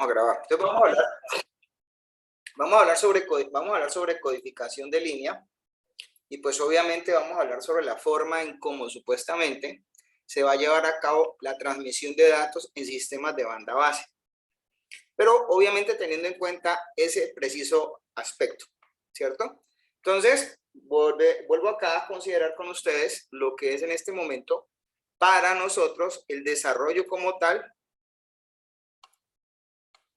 a grabar. Entonces vamos a hablar sobre codificación de línea y pues obviamente vamos a hablar sobre la forma en cómo supuestamente se va a llevar a cabo la transmisión de datos en sistemas de banda base. Pero obviamente teniendo en cuenta ese preciso aspecto, ¿cierto? Entonces, vuelvo acá a considerar con ustedes lo que es en este momento para nosotros el desarrollo como tal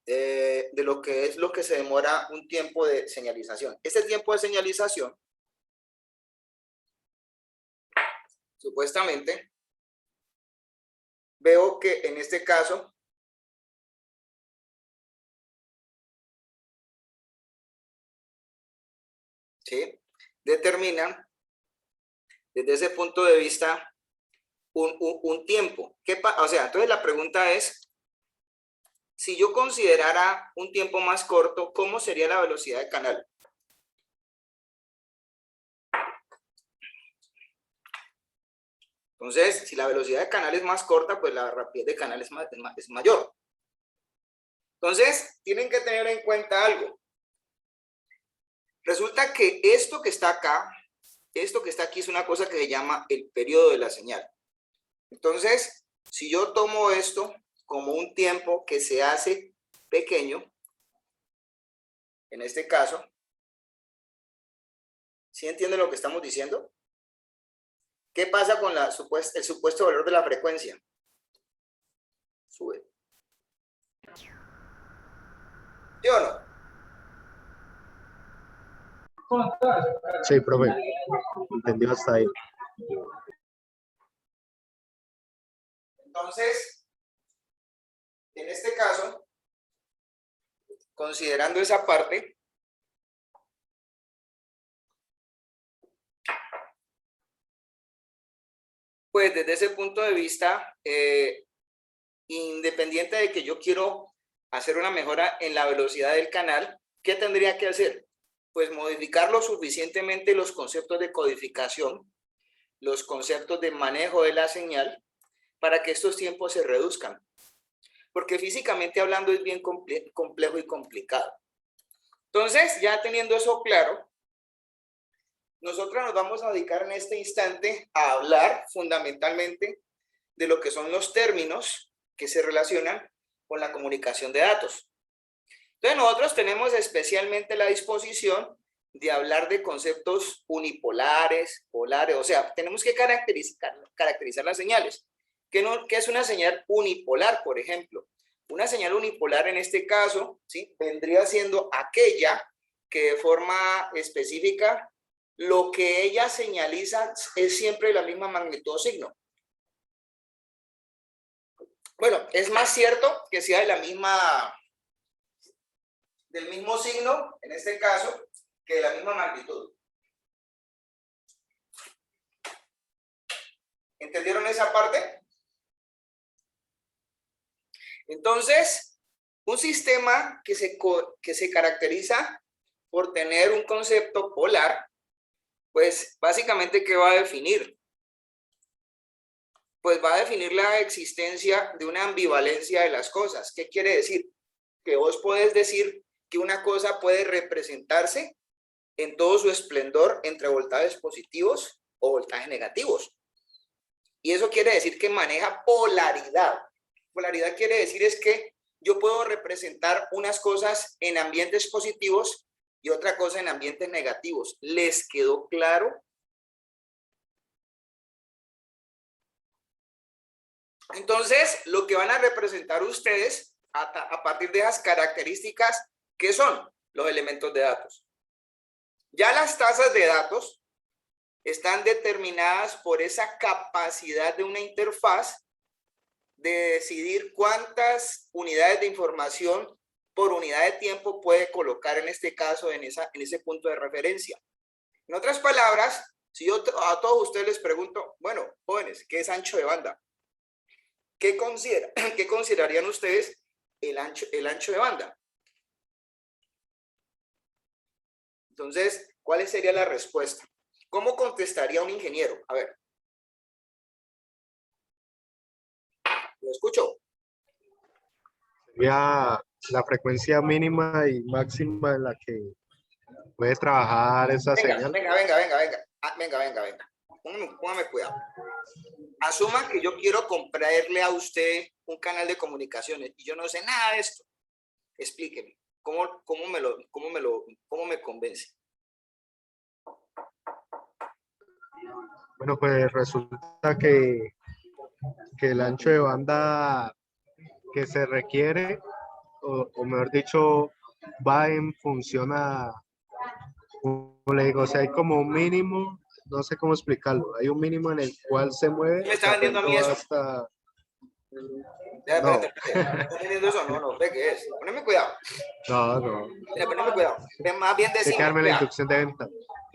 de lo que es lo que se demora un tiempo de señalización. Este tiempo de señalización, supuestamente, veo que en este caso, ¿sí?, determinan desde ese punto de vista un tiempo. O sea, entonces la pregunta es, si yo considerara un tiempo más corto, ¿cómo sería la velocidad de canal? Entonces, si la velocidad de canal es más corta, pues la rapidez de canal es mayor. Entonces, tienen que tener en cuenta algo. Resulta que esto que está acá, esto que está aquí es una cosa que se llama el periodo de la señal. Entonces, si yo tomo esto como un tiempo que se hace pequeño, en este caso, ¿sí entienden lo que estamos diciendo? ¿Qué pasa con el supuesto valor de la frecuencia? Sube. ¿Sí o no? Sí, profe. Entendió hasta ahí. Entonces, en este caso, considerando esa parte, pues desde ese punto de vista, independiente de que yo quiero hacer una mejora en la velocidad del canal, ¿qué tendría que hacer? Pues modificar lo suficientemente los conceptos de codificación, los conceptos de manejo de la señal, para que estos tiempos se reduzcan. Porque físicamente hablando es bien complejo y complicado. Entonces, ya teniendo eso claro, nosotros nos vamos a dedicar en este instante a hablar fundamentalmente de lo que son los términos que se relacionan con la comunicación de datos. Entonces, nosotros tenemos especialmente la disposición de hablar de conceptos unipolares, polares, o sea, tenemos que caracterizar las señales. ¿Qué es una señal unipolar, por ejemplo? Una señal unipolar en este caso, ¿sí?, vendría siendo aquella que de forma específica lo que ella señaliza es siempre de la misma magnitud o signo. Bueno, es más cierto que sea de del mismo signo, en este caso, que de la misma magnitud. ¿Entendieron esa parte? Entonces, un sistema que se caracteriza por tener un concepto polar, pues básicamente, ¿qué va a definir? Pues va a definir la existencia de una ambivalencia de las cosas. ¿Qué quiere decir? Que vos podés decir que una cosa puede representarse en todo su esplendor entre voltajes positivos o voltajes negativos. Y eso quiere decir que maneja polaridad. Polaridad quiere decir es que yo puedo representar unas cosas en ambientes positivos y otra cosa en ambientes negativos. ¿Les quedó claro? Entonces, lo que van a representar ustedes a partir de esas características, ¿qué son? Los elementos de datos. Ya las tasas de datos están determinadas por esa capacidad de una interfaz de decidir cuántas unidades de información por unidad de tiempo puede colocar en este caso en ese punto de referencia. En otras palabras, si yo a todos ustedes les pregunto, bueno, jóvenes, ¿qué es ancho de banda? ¿Qué considerarían ustedes el ancho de banda? Entonces, ¿cuál sería la respuesta? ¿Cómo contestaría un ingeniero? A ver. ¿Lo escucho? Sería la frecuencia mínima y máxima en la que puede trabajar esa señal. Venga. Póngame cuidado. Asuma que yo quiero comprarle a usted un canal de comunicaciones y yo no sé nada de esto. Explíqueme, ¿cómo me convence? Bueno, pues resulta que el ancho de banda que se requiere, o mejor dicho, va en función a, como le digo, o sea, hay como un mínimo, no sé cómo explicarlo, hay un mínimo en el cual se mueve, ¿Me o está sea, por vendiendo a mí ejemplo, eso? hasta... Espérate. No, ¿Me está vendiendo eso? No sé qué es. Poneme cuidado. no, Poneme cuidado. Más bien hay que decime, darme la vea, inducción de venta.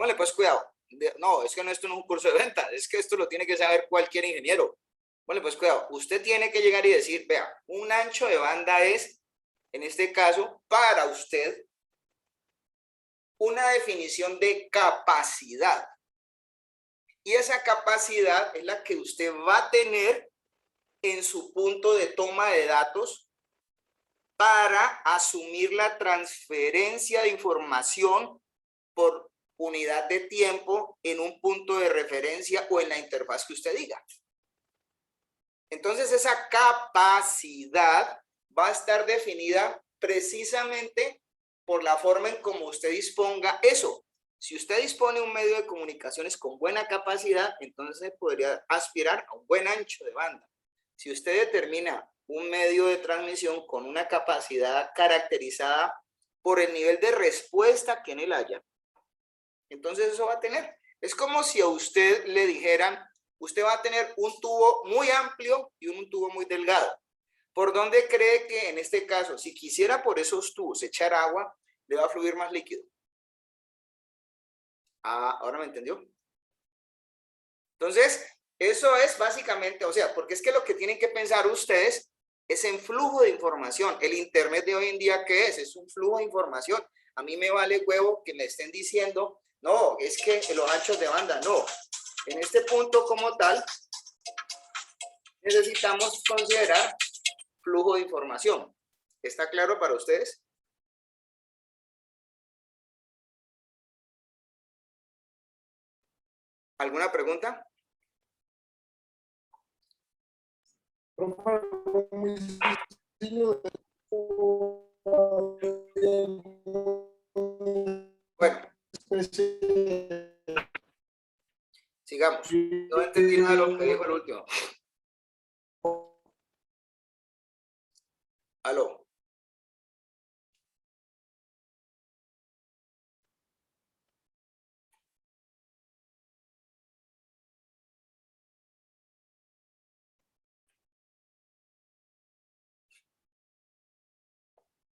ponle pues cuidado. No, es que esto no es un curso de venta, es que esto lo tiene que saber cualquier ingeniero. Ponle pues cuidado. Usted tiene que llegar y decir, vea, un ancho de banda es, en este caso, para usted, una definición de capacidad. Y esa capacidad es la que usted va a tener en su punto de toma de datos para asumir la transferencia de información por unidad de tiempo en un punto de referencia o en la interfaz que usted diga. Entonces, esa capacidad va a estar definida precisamente por la forma en cómo usted disponga eso. Si usted dispone de un medio de comunicaciones con buena capacidad, entonces podría aspirar a un buen ancho de banda. Si usted determina un medio de transmisión con una capacidad caracterizada por el nivel de respuesta que en él haya, entonces eso va a tener. Es como si a usted le dijeran, usted va a tener un tubo muy amplio y un tubo muy delgado. ¿Por dónde cree que en este caso, si quisiera por esos tubos echar agua, le va a fluir más líquido? Ah, ¿ahora me entendió? Entonces, eso es básicamente, o sea, porque es que lo que tienen que pensar ustedes es en flujo de información. El Internet de hoy en día, ¿qué es? Es un flujo de información. A mí me vale huevo que me estén diciendo, no, es que los anchos de banda, no. En este punto como tal, necesitamos considerar flujo de información. ¿Está claro para ustedes? ¿Alguna pregunta? Bueno, sigamos. No entendí nada de lo que dijo el último. Aló.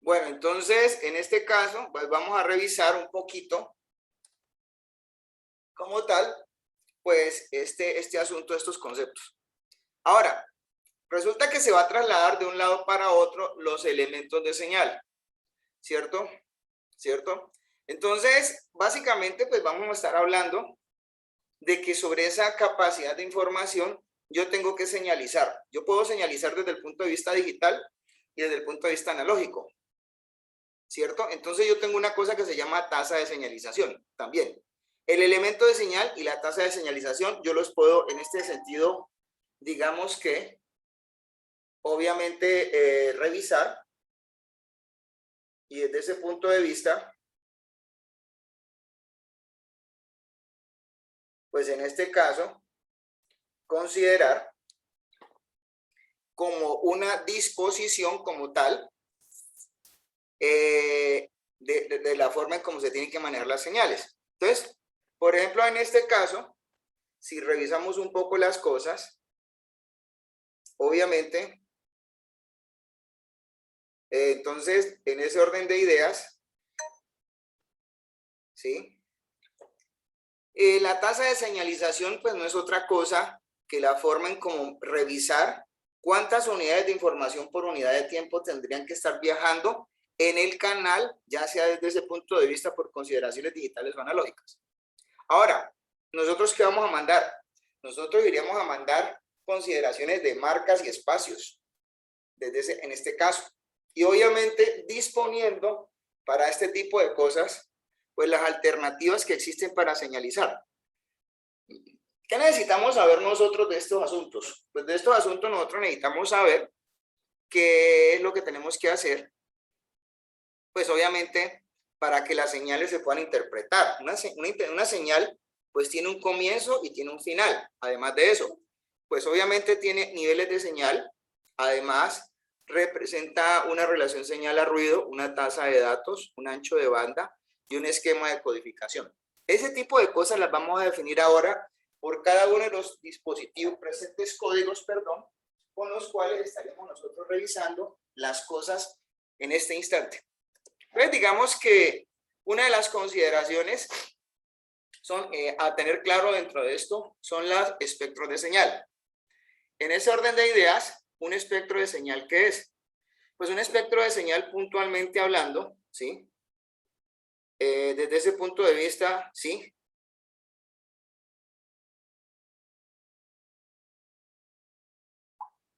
Bueno, entonces, en este caso, pues vamos a revisar un poquito como tal, pues este asunto, estos conceptos. Ahora, resulta que se va a trasladar de un lado para otro los elementos de señal, ¿cierto? ¿Cierto? Entonces, básicamente, pues vamos a estar hablando de que sobre esa capacidad de información yo tengo que señalizar. Yo puedo señalizar desde el punto de vista digital y desde el punto de vista analógico, ¿cierto? Entonces yo tengo una cosa que se llama tasa de señalización también. El elemento de señal y la tasa de señalización yo los puedo en este sentido, digamos que, obviamente revisar, y desde ese punto de vista, pues en este caso, considerar como una disposición como tal de la forma en cómo se tienen que manejar las señales. Entonces, por ejemplo, en este caso, si revisamos un poco las cosas, obviamente, entonces, en ese orden de ideas, ¿sí? La tasa de señalización, pues no es otra cosa que la forma en cómo revisar cuántas unidades de información por unidad de tiempo tendrían que estar viajando en el canal, ya sea desde ese punto de vista por consideraciones digitales o analógicas. Ahora, ¿nosotros qué vamos a mandar? Nosotros iríamos a mandar consideraciones de marcas y espacios, en este caso. y obviamente disponiendo para este tipo de cosas, pues las alternativas que existen para señalizar. ¿Qué necesitamos saber nosotros de estos asuntos? Pues de estos asuntos nosotros necesitamos saber qué es lo que tenemos que hacer, pues obviamente para que las señales se puedan interpretar. Una señal pues tiene un comienzo y tiene un final. Además de eso, pues obviamente tiene niveles de señal. Además, representa una relación señal a ruido, una tasa de datos, un ancho de banda y un esquema de codificación. Ese tipo de cosas las vamos a definir ahora por cada uno de los dispositivos presentes, códigos, perdón, con los cuales estaríamos nosotros revisando las cosas en este instante. Entonces, digamos que una de las consideraciones son, a tener claro dentro de esto, son los espectros de señal. En ese orden de ideas, un espectro de señal, ¿qué es? Pues un espectro de señal, puntualmente hablando, ¿sí? Desde ese punto de vista, ¿sí?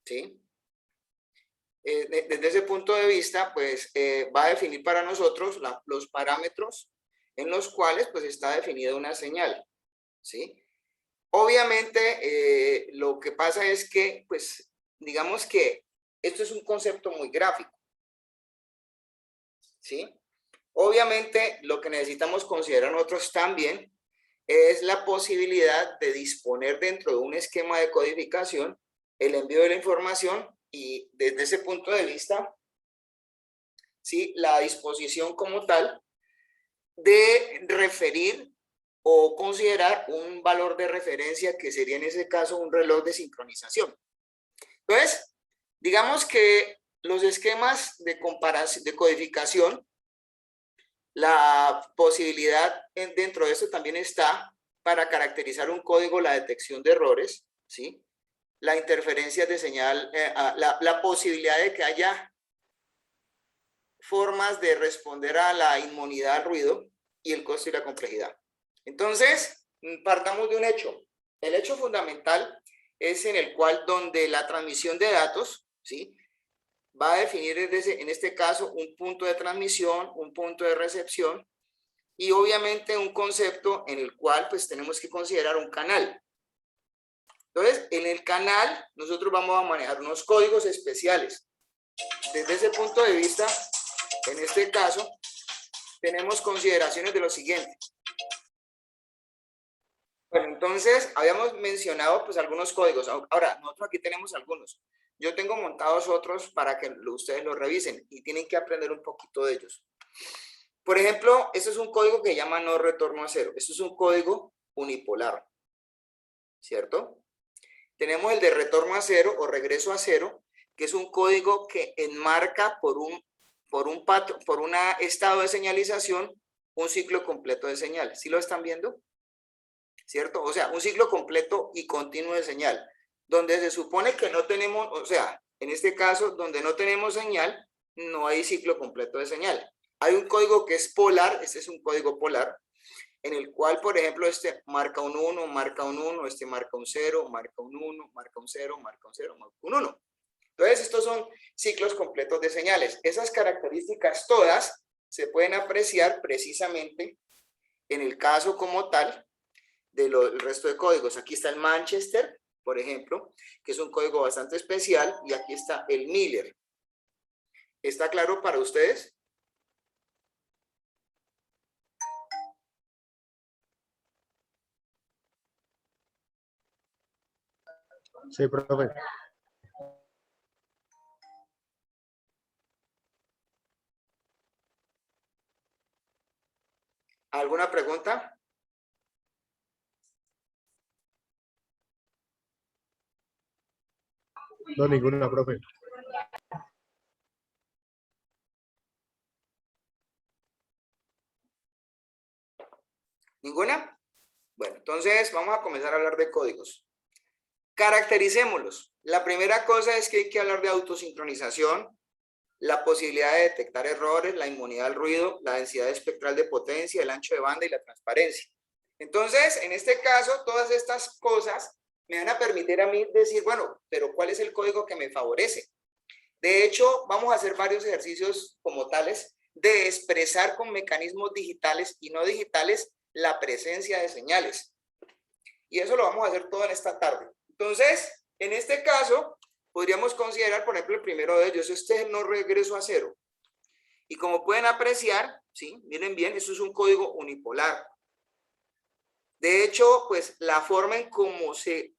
¿Sí? Desde ese punto de vista, pues va a definir para nosotros los parámetros en los cuales pues está definida una señal, ¿sí? Obviamente, lo que pasa es que, pues, digamos que esto es un concepto muy gráfico, ¿sí? Obviamente, lo que necesitamos considerar nosotros también es la posibilidad de disponer dentro de un esquema de codificación el envío de la información y desde ese punto de vista, ¿sí? La disposición como tal de referir o considerar un valor de referencia que sería en ese caso un reloj de sincronización. Entonces, digamos que los esquemas de comparación, de codificación, la posibilidad dentro de esto también está para caracterizar un código, la detección de errores, ¿sí? La interferencia de señal, la posibilidad de que haya formas de responder a la inmunidad al ruido y el costo y la complejidad. Entonces, partamos de un hecho. El hecho fundamental es en el cual donde la transmisión de datos, ¿sí? Va a definir en este caso un punto de transmisión, un punto de recepción y obviamente un concepto en el cual pues tenemos que considerar un canal. Entonces, en el canal nosotros vamos a manejar unos códigos especiales. Desde ese punto de vista, en este caso, tenemos consideraciones de lo siguiente. Bueno, entonces, habíamos mencionado pues algunos códigos. Ahora, nosotros aquí tenemos algunos. Yo tengo montados otros para que ustedes los revisen y tienen que aprender un poquito de ellos. Por ejemplo, este es un código que se llama no retorno a cero. Esto es un código unipolar, ¿cierto? Tenemos el de retorno a cero o regreso a cero, que es un código que enmarca por un estado de señalización un ciclo completo de señal. ¿Sí lo están viendo? ¿Cierto? O sea, un ciclo completo y continuo de señal, donde se supone que no tenemos, o sea, en este caso, donde no tenemos señal, no hay ciclo completo de señal. Hay un código que es polar, este es un código polar, en el cual, por ejemplo, este marca un 1, marca un 1, este marca un 0, marca un 1, marca un 0, marca un 0, marca un 1. Entonces, estos son ciclos completos de señales. Esas características todas se pueden apreciar precisamente en el caso como tal del resto de códigos. Aquí está el Manchester, por ejemplo, que es un código bastante especial, y aquí está el Miller. ¿Está claro para ustedes? Sí, profe. ¿Alguna pregunta? No, ninguna, profe. ¿Ninguna? Bueno, entonces vamos a comenzar a hablar de códigos. Caractericémoslos. La primera cosa es que hay que hablar de autosincronización, la posibilidad de detectar errores, la inmunidad al ruido, la densidad espectral de potencia, el ancho de banda y la transparencia. Entonces, en este caso, todas estas cosas me van a permitir a mí decir, bueno, pero ¿cuál es el código que me favorece? De hecho, vamos a hacer varios ejercicios como tales de expresar con mecanismos digitales y no digitales la presencia de señales. Y eso lo vamos a hacer todo en esta tarde. Entonces, en este caso, podríamos considerar, por ejemplo, el primero de ellos, este es el no regreso a cero. Y como pueden apreciar, ¿sí? Miren bien, esto es un código unipolar. De hecho, pues la forma en cómo se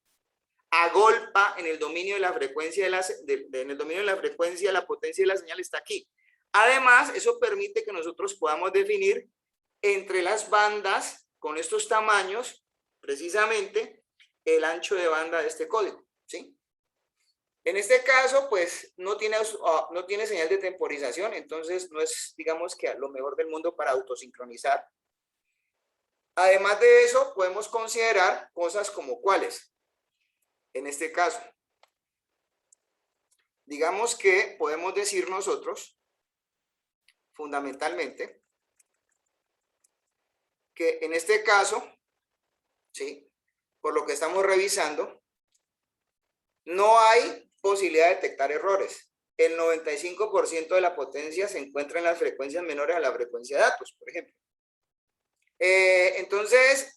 agolpa en el dominio de la frecuencia en el dominio de la frecuencia, la potencia de la señal está aquí. Además, eso permite que nosotros podamos definir entre las bandas con estos tamaños, precisamente, el ancho de banda de este código, ¿sí? En este caso, pues, no tiene señal de temporización, entonces no es, digamos, que lo mejor del mundo para autosincronizar. Además de eso, podemos considerar cosas como cuáles. En este caso, digamos que podemos decir nosotros, fundamentalmente, que en este caso, ¿sí? Por lo que estamos revisando, no hay posibilidad de detectar errores. El 95% de la potencia se encuentra en las frecuencias menores a la frecuencia de datos, por ejemplo. Entonces,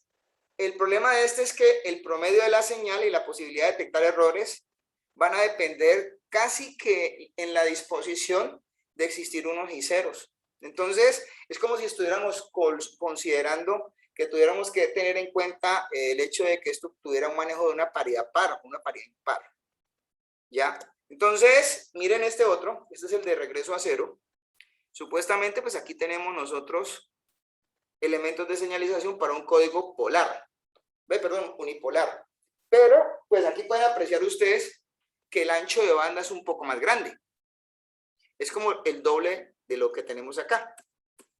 el problema de este es que el promedio de la señal y la posibilidad de detectar errores van a depender casi que en la disposición de existir unos y ceros. Entonces, es como si estuviéramos considerando que tuviéramos que tener en cuenta el hecho de que esto tuviera un manejo de una paridad par, una paridad impar. ¿Ya? Entonces, miren este otro, este es el de regreso a cero. Supuestamente, pues aquí tenemos nosotros elementos de señalización para un código polar. Perdón, unipolar. Pero, pues aquí pueden apreciar ustedes que el ancho de banda es un poco más grande. Es como el doble de lo que tenemos acá,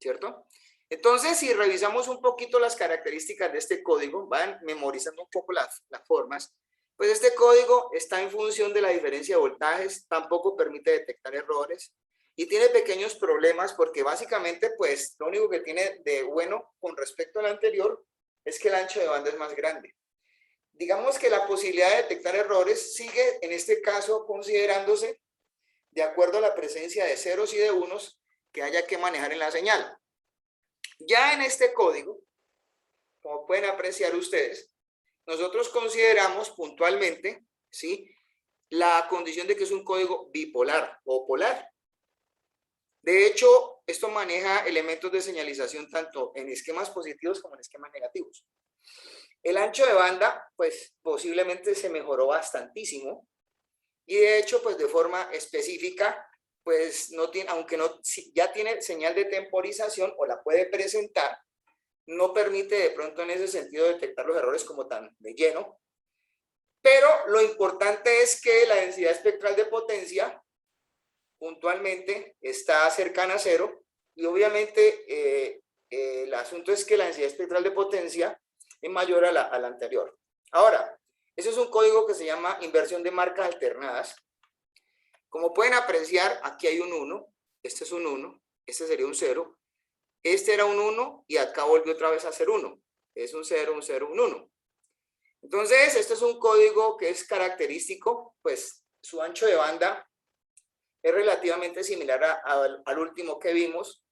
¿cierto? Entonces, si revisamos un poquito las características de este código, van memorizando un poco las formas, pues este código está en función de la diferencia de voltajes, tampoco permite detectar errores y tiene pequeños problemas porque básicamente, pues, lo único que tiene de bueno con respecto al anterior es que el ancho de banda es más grande. Digamos que la posibilidad de detectar errores sigue, en este caso, considerándose de acuerdo a la presencia de ceros y de unos que haya que manejar en la señal. Ya en este código, como pueden apreciar ustedes, nosotros consideramos puntualmente, ¿sí?, la condición de que es un código bipolar o polar. De hecho, esto maneja elementos de señalización tanto en esquemas positivos como en esquemas negativos. El ancho de banda, pues posiblemente se mejoró bastantísimo y de hecho, pues de forma específica, pues no tiene, aunque no, ya tiene señal de temporización o la puede presentar, no permite de pronto en ese sentido detectar los errores como tan de lleno. Pero lo importante es que la densidad espectral de potencia puntualmente está cercana a cero y obviamente el asunto es que la densidad espectral de potencia es mayor a la anterior. Ahora, eso es un código que se llama inversión de marcas alternadas. Como pueden apreciar, aquí hay un 1, este es un 1, este sería un 0, este era un 1 y acá volvió otra vez a ser 1. Es un 0, un 0, un 1. Entonces, este es un código que es característico, pues su ancho de banda es relativamente similar al último que vimos,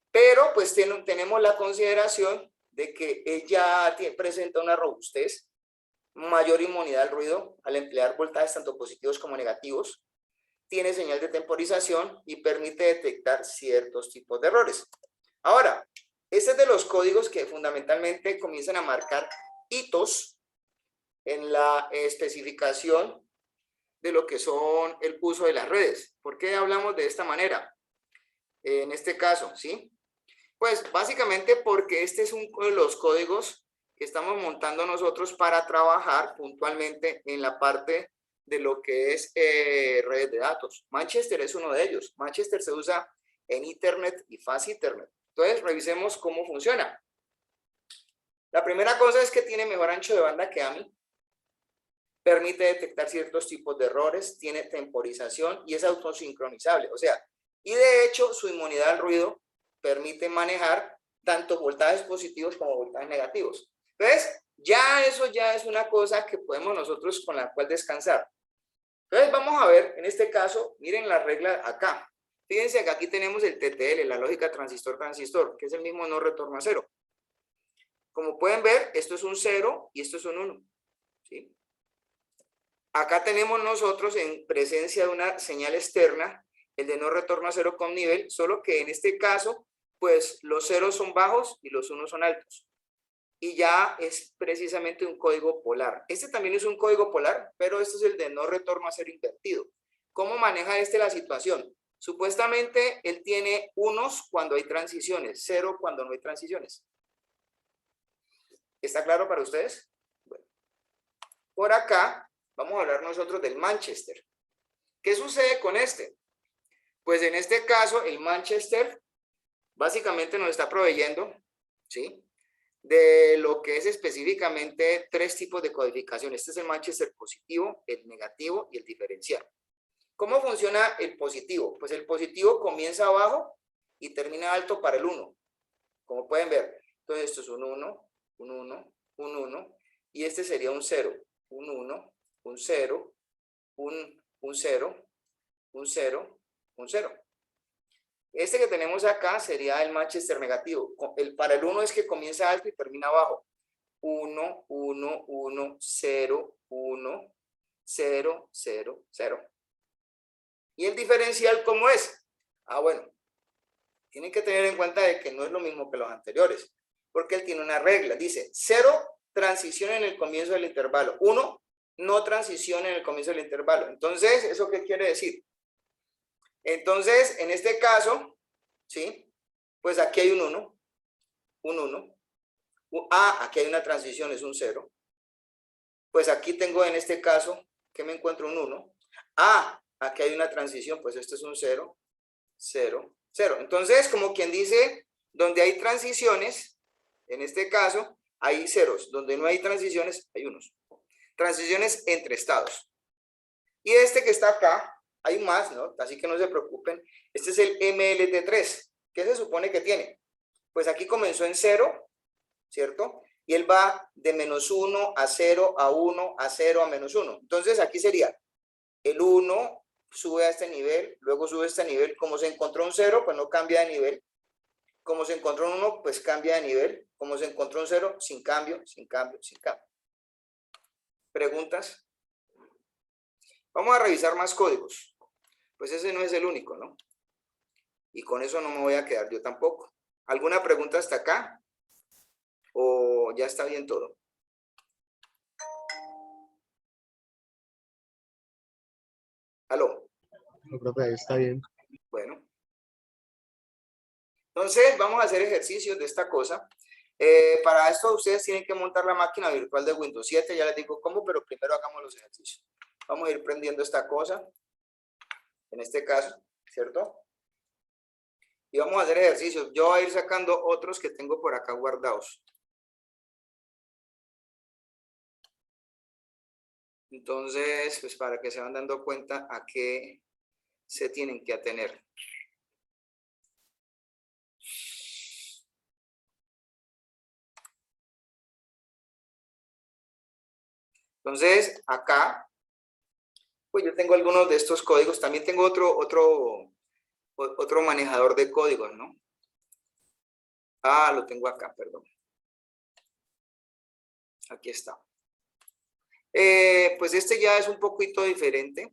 pero pues tenemos la consideración de que ella presenta una robustez, mayor inmunidad al ruido al emplear voltajes tanto positivos como negativos, tiene señal de temporización y permite detectar ciertos tipos de errores. Ahora, este es de los códigos que fundamentalmente comienzan a marcar hitos en la especificación de lo que son el uso de las redes. ¿Por qué hablamos de esta manera? En este caso, ¿sí? Pues básicamente porque este es uno de los códigos que estamos montando nosotros para trabajar puntualmente en la parte de lo que es redes de datos. Manchester es uno de ellos. Manchester se usa en Ethernet y Fast Ethernet. Entonces, revisemos cómo funciona. La primera cosa es que tiene mejor ancho de banda que AMI. Permite detectar ciertos tipos de errores, tiene temporización y es autosincronizable. O sea, y de hecho su inmunidad al ruido permite manejar tanto voltajes positivos como voltajes negativos. Entonces, ya eso ya es una cosa que podemos nosotros con la cual descansar. Entonces vamos a ver, en este caso, miren la regla acá. Fíjense que aquí tenemos el TTL, la lógica transistor-transistor, que es el mismo no retorno a cero. Como pueden ver, esto es un 0 y esto es un 1. ¿Sí? Acá tenemos nosotros en presencia de una señal externa, el de no retorno a cero con nivel, solo que en este caso, pues los ceros son bajos y los unos son altos. Y ya es precisamente un código polar. Este también es un código polar, pero este es el de no retorno a cero invertido. ¿Cómo maneja este la situación? Supuestamente él tiene unos cuando hay transiciones, cero cuando no hay transiciones. ¿Está claro para ustedes? Bueno. Por acá vamos a hablar nosotros del Manchester. ¿Qué sucede con este? Pues en este caso el Manchester básicamente nos está proveyendo, ¿sí?, de lo que es específicamente tres tipos de codificación. Este es el Manchester positivo, el negativo y el diferencial. ¿Cómo funciona el positivo? Pues el positivo comienza abajo y termina alto para el 1, como pueden ver. Entonces esto es un 1, un 1, un 1, y este sería un 0, un 1, un 0, un 0, un 0, un 0. Este que tenemos acá sería el Manchester negativo. Para el 1 es que comienza alto y termina abajo. 1, 1, 1, 0, 1, 0, 0, 0. ¿Y el diferencial cómo es? Bueno, tienen que tener en cuenta de que no es lo mismo que los anteriores, porque él tiene una regla. Dice, 0, transición en el comienzo del intervalo. 1, no transición en el comienzo del intervalo. Entonces, ¿eso qué quiere decir? Entonces, en este caso, ¿sí?, pues aquí hay un 1, un 1. Aquí hay una transición, es un 0. Pues aquí tengo en este caso, que me encuentro un 1. Aquí hay una transición, pues esto es un 0, 0, 0. Entonces, como quien dice, donde hay transiciones, en este caso, hay ceros. Donde no hay transiciones, hay unos. Transiciones entre estados. Y este que está acá, hay más, ¿no? Así que no se preocupen. Este es el MLT3. ¿Qué se supone que tiene? Pues aquí comenzó en 0, ¿cierto? Y él va de -1 a 0 a 1 a 0 a -1. Entonces aquí sería el 1 sube a este nivel, luego sube a este nivel. Como se encontró un 0, pues no cambia de nivel. Como se encontró un 1, pues cambia de nivel. Como se encontró un 0, sin cambio, sin cambio, sin cambio. ¿Preguntas? Vamos a revisar más códigos. Pues ese no es el único, ¿no? Y con eso no me voy a quedar yo tampoco. ¿Alguna pregunta hasta acá? ¿O ya está bien todo? ¿Aló? No, profe, ahí está bien. Bueno. Entonces, vamos a hacer ejercicios de esta cosa. Para esto, ustedes tienen que montar la máquina virtual de Windows 7. Ya les digo cómo, pero primero hagamos los ejercicios. Vamos a ir prendiendo esta cosa. En este caso, ¿cierto? Y vamos a hacer ejercicios. Yo voy a ir sacando otros que tengo por acá guardados. Entonces, pues para que se van dando cuenta a qué se tienen que atener. Entonces, acá, pues yo tengo algunos de estos códigos. También tengo otro manejador de códigos, ¿no? Lo tengo acá, perdón. Aquí está. Pues este ya es un poquito diferente.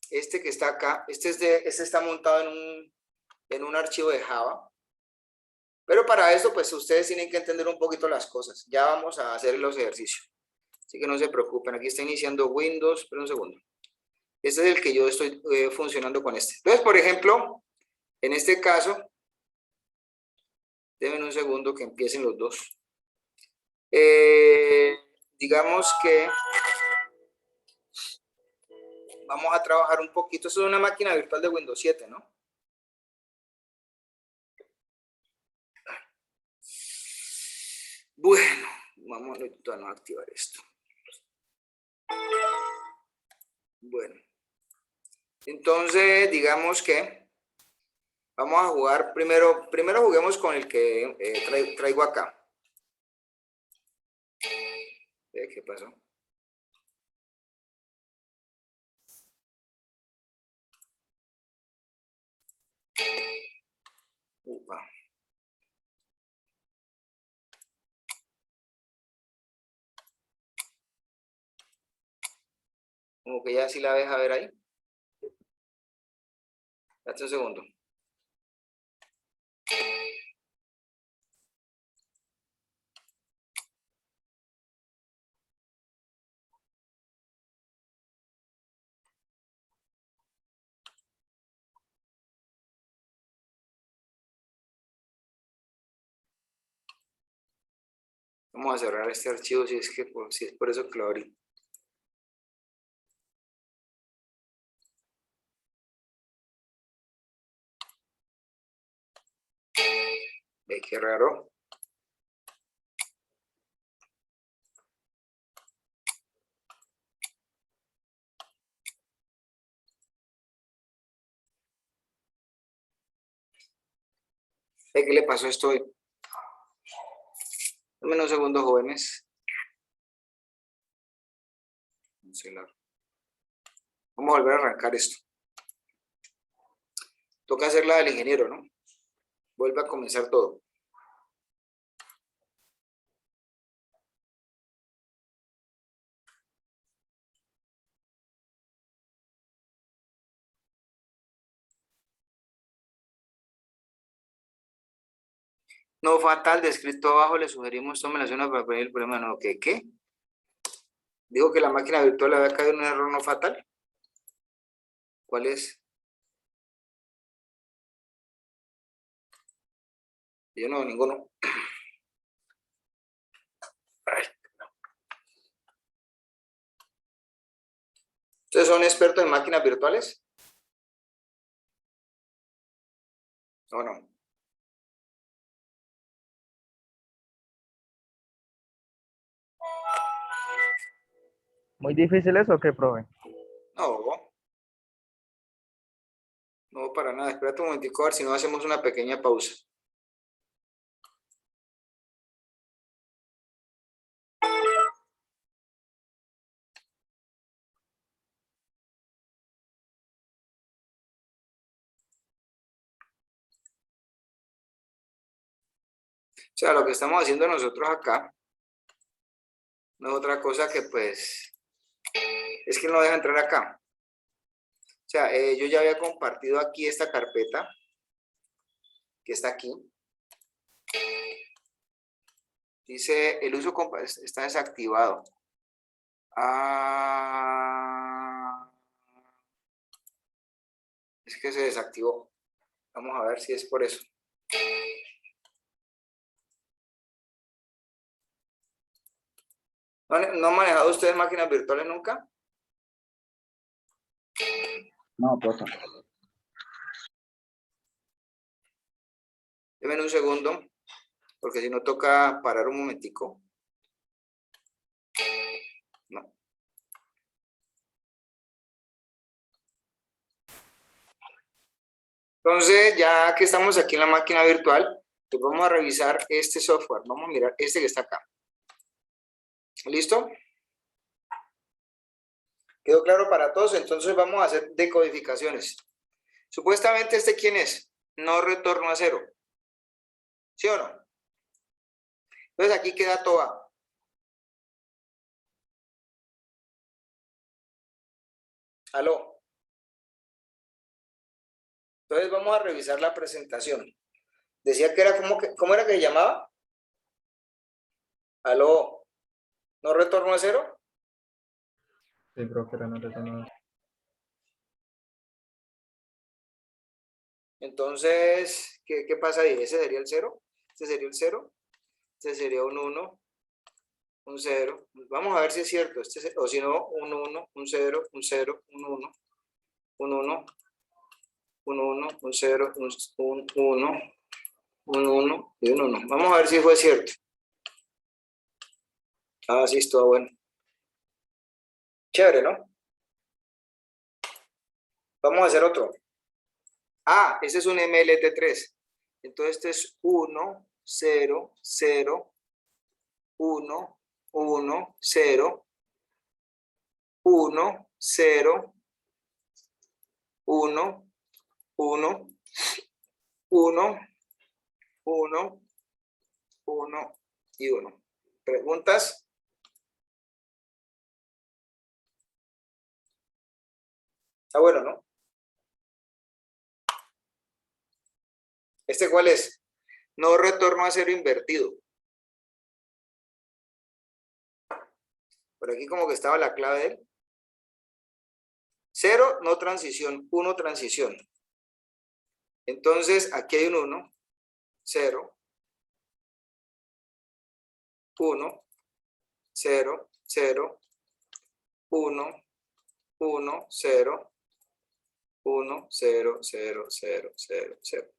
Este que está acá, este está montado en un archivo de Java. Pero para esto, pues ustedes tienen que entender un poquito las cosas. Ya vamos a hacer los ejercicios. Así que no se preocupen. Aquí está iniciando Windows. Espera un segundo. Este es el que yo estoy funcionando con este. Entonces, por ejemplo, en este caso, denme un segundo que empiecen los dos. Digamos que vamos a trabajar un poquito. Esto es una máquina virtual de Windows 7, ¿no? Bueno, vamos a no activar esto. Bueno, entonces digamos que vamos a jugar primero juguemos con el que traigo acá. ¿Qué pasó? Upa. Como que ya sí la ves a ver ahí. Date un segundo. Vamos a cerrar este archivo si es por eso que lo abrí. Ve qué raro. Ve qué le pasó a esto hoy. Dame unos segundos, jóvenes. Vamos a volver a arrancar esto. Toca hacerla del ingeniero, ¿no? Vuelve a comenzar todo. No fatal, descrito abajo, le sugerimos tome la zona para prevenir el problema. No, ¿qué? Digo que la máquina virtual le había caído en un error no fatal. ¿Cuál es? Yo no, ninguno. Ay. ¿Ustedes son expertos en máquinas virtuales? ¿O no? ¿Muy difícil eso o qué, profe? No. No, para nada. Espérate un momentico a ver si no hacemos una pequeña pausa. O sea, lo que estamos haciendo nosotros acá no es otra cosa que pues es que no deja entrar acá. O sea, yo ya había compartido aquí esta carpeta que está aquí. Dice, el uso está desactivado. Ah, es que se desactivó. Vamos a ver si es por eso. ¿No han manejado ustedes máquinas virtuales nunca? No, profe. Denme un segundo, porque si no toca parar un momentico. No. Entonces, ya que estamos aquí en la máquina virtual, pues vamos a revisar este software. Vamos a mirar este que está acá. ¿Listo? ¿Quedó claro para todos? Entonces vamos a hacer decodificaciones. Supuestamente, ¿este quién es? No retorno a cero. ¿Sí o no? Entonces aquí queda toda. ¿Aló? Entonces vamos a revisar la presentación. Decía que era ¿cómo era que se llamaba? ¿Aló? ¿No retorno a cero? Sí, profe, no retorno. Entonces, ¿qué pasa ahí? ¿Ese sería el 0? ¿Este sería el 0? Este sería un 1, un 0. Vamos a ver si es cierto. O si no, un 1, un 0, un 0, un 1, un 1, un 1, un 0, un 1, un 1 y un 1. Vamos a ver si fue cierto. Ah, sí, estuvo bueno. Chévere, ¿no? Vamos a hacer otro. Ah, ese es un MLT3. Entonces este es 1, 0, 0, 1, 1, 0, 1, 0, 1, 1, 1, 1, 1 y 1. ¿Preguntas? Está bueno, ¿no? ¿Este cuál es? No retorno a cero invertido. Por aquí como que estaba la clave de él. 0, no transición. 1, transición. Entonces, aquí hay un 1. 0. 1. 0. 0. 1. 1. 0. 1. 0. 0. 0. 0. 0.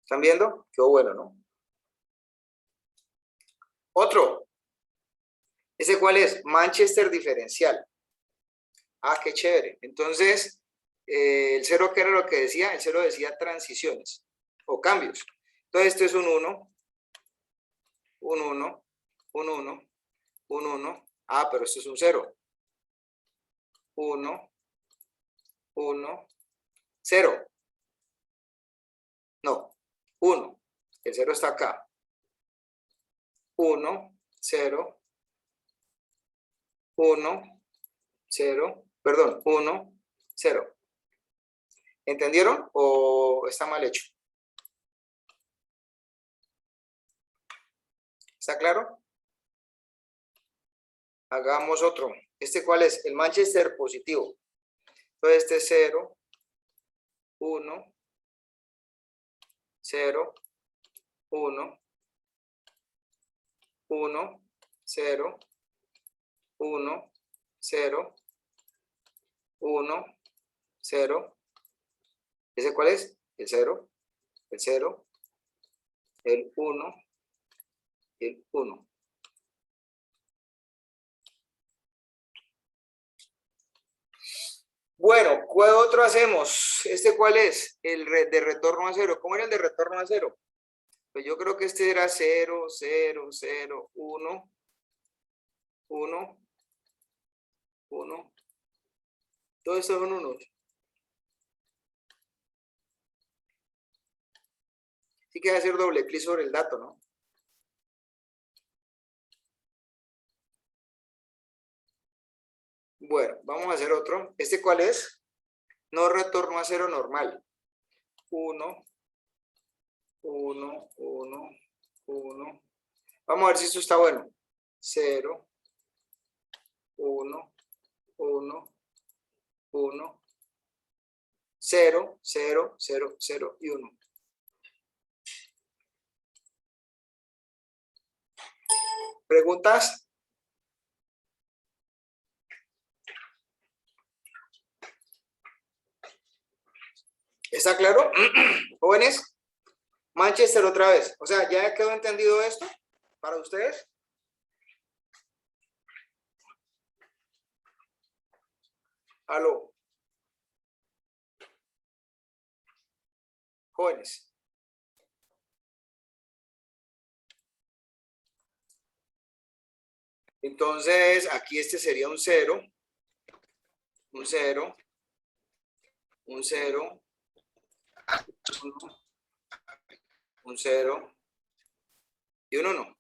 ¿Están viendo? Qué bueno, ¿no? Otro. ¿Ese cuál es? Manchester diferencial. Ah, qué chévere. Entonces, el 0, ¿qué era lo que decía? El 0 decía transiciones o cambios. Entonces, esto es un 1, un 1, un 1, un 1. Ah, pero esto es un 0. 1, 1, 0. No, 1. El 0 está acá. 1, 0, 1, 0, perdón, 1, 0. ¿Entendieron o está mal hecho? ¿Está claro? Hagamos otro. ¿Este cuál es? El Manchester positivo. Entonces este es 0, 1, 0, 1, 1, 0, 1, 0, 1, 0. ¿Ese cuál es? El 0, el 0, el 1, el 1. Bueno, ¿cuál otro hacemos? ¿Este cuál es? El de retorno a 0. ¿Cómo era el de retorno a 0? Pues yo creo que este era 0, 0, 0, 1, 1, 1. Todos estos son unos. Sí que hay que hacer doble clic sobre el dato, ¿no? Bueno, vamos a hacer otro. ¿Este cuál es? No retorno a 0 normal. 1, 1, 1, 1. Vamos a ver si esto está bueno. 0, 1, 1, 1, 0, 0, 0, 0 y 1. ¿Preguntas? ¿Está claro? Jóvenes, Manchester otra vez. O sea, ¿ya quedó entendido esto para ustedes? Aló. Jóvenes. Entonces, aquí este sería un 0, un 0, un 0, un 0 y un 1.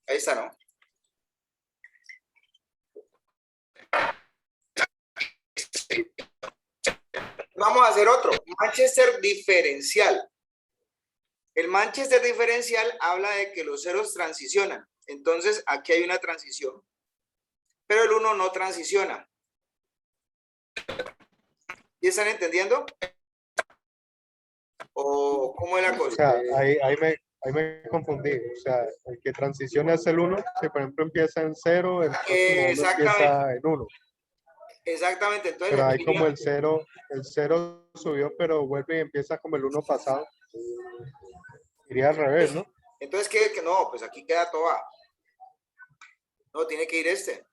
Ahí está, ¿no? Vamos a hacer otro. Manchester diferencial. El Manchester diferencial habla de que los ceros transicionan. Entonces, aquí hay una transición, pero el 1 no transiciona. ¿Y están entendiendo? ¿O cómo es la O cosa? sea, ahí me confundí. O sea, el que transiciona es el 1, que por ejemplo empieza en 0, el próximo uno empieza en 1. Exactamente. Entonces, Pero hay como el 0 subió, pero vuelve y empieza como el 1 pasado. Iría al revés, ¿no? Entonces, ¿qué? No, pues aquí queda todo A. No, tiene que ir este.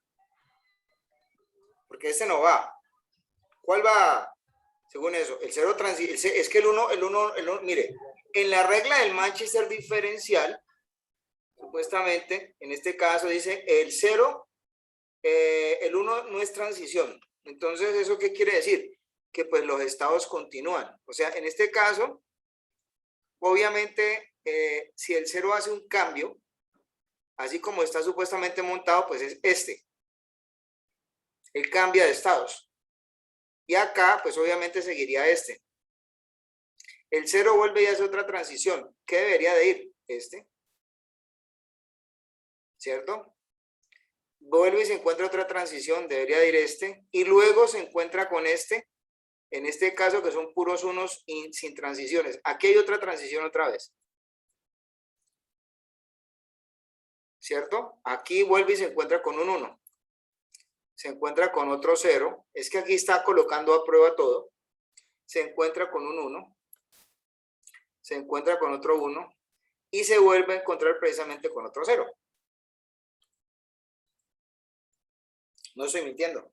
Porque este no va. ¿Cuál va? Según eso, el 0 es que el 1, mire, en la regla del Manchester diferencial, supuestamente, en este caso dice el 0, el 1 no es transición. Entonces, ¿eso qué quiere decir? Que pues los estados continúan. O sea, en este caso, obviamente, si el 0 hace un cambio, así como está supuestamente montado, pues es este. Él cambia de estados. Y acá, pues obviamente seguiría este. El 0 vuelve y hace otra transición. ¿Qué debería de ir? Este. ¿Cierto? Vuelve y se encuentra otra transición, debería de ir este. Y luego se encuentra con este. En este caso, que son puros unos y sin transiciones. Aquí hay otra transición otra vez. ¿Cierto? Aquí vuelve y se encuentra con un 1. Se encuentra con otro 0. Es que aquí está colocando a prueba todo. Se encuentra con un 1. Se encuentra con otro 1. Y se vuelve a encontrar precisamente con otro 0. No estoy mintiendo.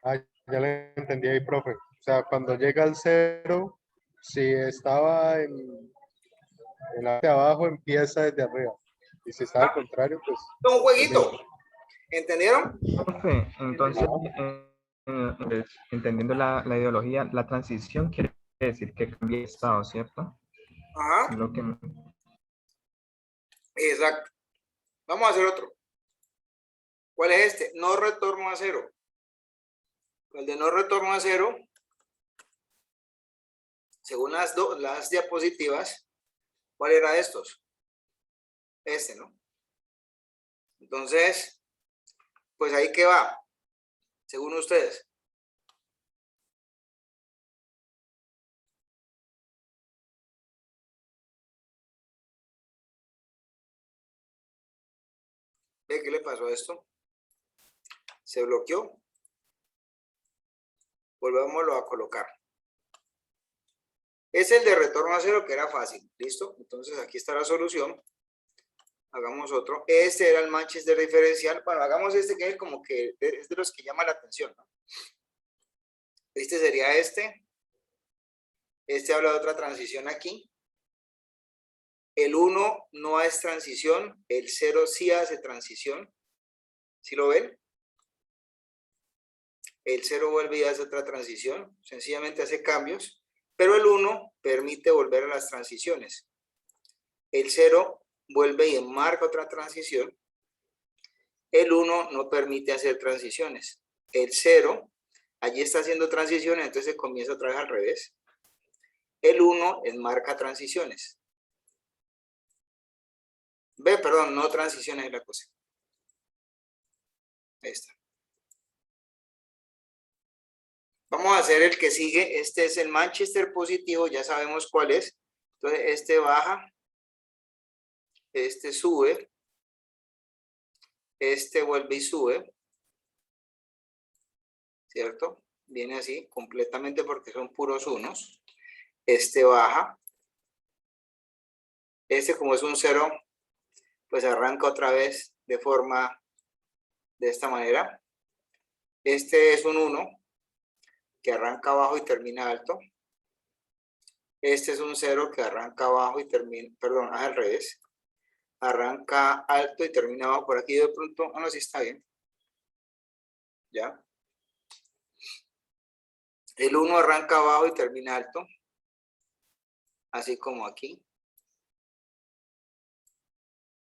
Ah, ya le entendí ahí, profe. O sea, cuando llega al 0, si estaba en la de abajo, empieza desde arriba. Y si está al contrario, pues... Es un jueguito. ¿Entendieron? Profe, entonces, entendiendo la ideología, la transición quiere decir que cambia de estado, ¿cierto? Ajá. Lo que, Exacto. Vamos a hacer otro. ¿Cuál es este? No retorno a 0. El de no retorno a 0, según las diapositivas, ¿cuál era de estos? Este, ¿no? Entonces, pues ahí que va, según ustedes. ¿Ve qué le pasó a esto? Se bloqueó. Volvámoslo a colocar. Es el de retorno a 0 que era fácil. ¿Listo? Entonces aquí está la solución. Hagamos otro. Este era el Manchester diferencial. Bueno, hagamos este que es como que es de los que llama la atención, ¿no? Este sería este. Este habla de otra transición aquí. El 1 no es transición. El 0 sí hace transición. ¿Sí lo ven? El 0 vuelve y hace otra transición. Sencillamente hace cambios. Pero el 1 permite volver a las transiciones. El 0 vuelve y enmarca otra transición. El 1 no permite hacer transiciones. El 0, allí está haciendo transiciones, entonces se comienza otra vez al revés. El 1 enmarca transiciones. Ve, perdón, no transiciones es la cosa. Ahí está. Vamos a hacer el que sigue. Este es el Manchester positivo, ya sabemos cuál es. Entonces, este baja. Este sube. Este vuelve y sube. ¿Cierto? Viene así, completamente porque son puros unos. Este baja. Este, como es un 0, pues arranca otra vez de forma de esta manera. Este es un 1 que arranca abajo y termina alto. Este es un 0 que arranca abajo y termina, perdón, es al revés. Arranca alto y termina abajo. Por aquí de pronto, no, sí está bien. ¿Ya? El 1 arranca abajo y termina alto. Así como aquí.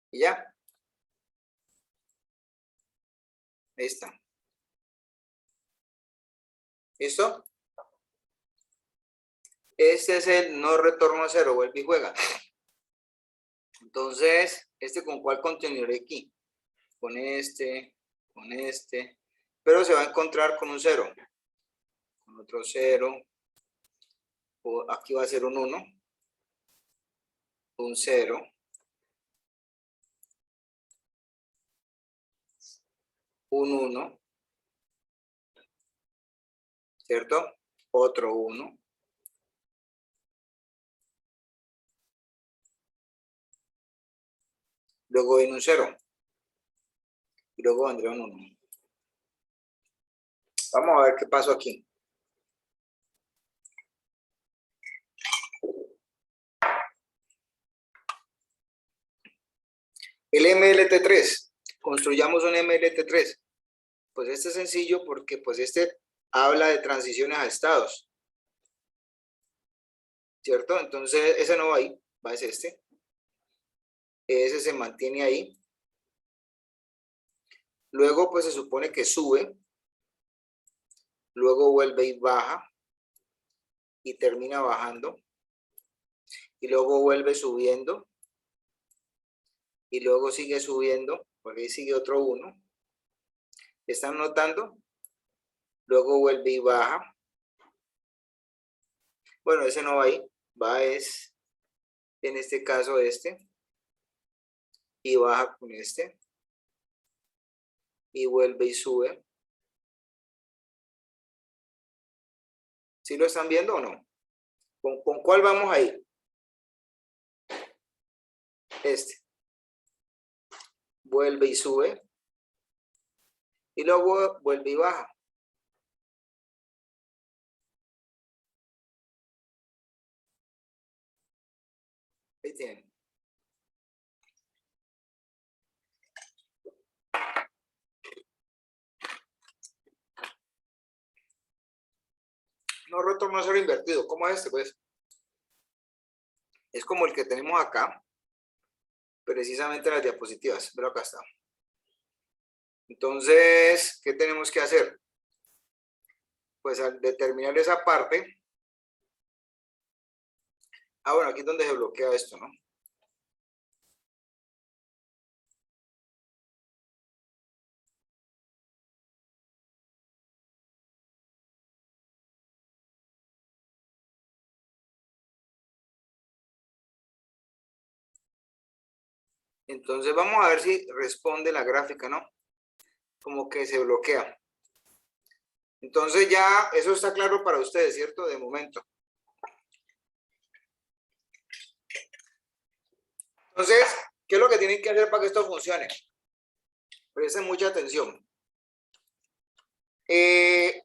Y ya. Ahí está. ¿Listo? Este es el no retorno a 0, vuelve y juega. Entonces, ¿con cuál continuaré aquí? Con este, pero se va a encontrar con un 0, con otro 0, o aquí va a ser un 1, un 0, un 1, ¿cierto? Otro 1, luego viene un 0, y luego vendrá un 1. Vamos a ver qué pasó aquí. El MLT3, Construyamos un MLT3. Pues este es sencillo porque pues este habla de transiciones a estados, ¿cierto? Entonces ese no va ahí, va es este. Ese se mantiene ahí. Luego pues se supone que sube, luego vuelve y baja y termina bajando y luego vuelve subiendo y luego sigue subiendo, porque ahí sigue otro 1. ¿Están notando? Luego vuelve y baja. Bueno, ese no va ahí, va es en este caso este y baja con este y vuelve y sube. ¿Sí lo están viendo o no? ¿Con cuál vamos a ir? Este. Vuelve y sube. Y luego vuelve y baja. Ahí tienen. No retorno a cero invertido. ¿Cómo es este? Pues es como el que tenemos acá. Precisamente las diapositivas. Pero acá está. Entonces, ¿qué tenemos que hacer? Pues al determinar esa parte. Ah, bueno, aquí es donde se bloquea esto, ¿no? Entonces vamos a ver si responde la gráfica, ¿no? Como que se bloquea. Entonces ya eso está claro para ustedes, ¿cierto? De momento. Entonces, ¿qué es lo que tienen que hacer para que esto funcione? Presten mucha atención. En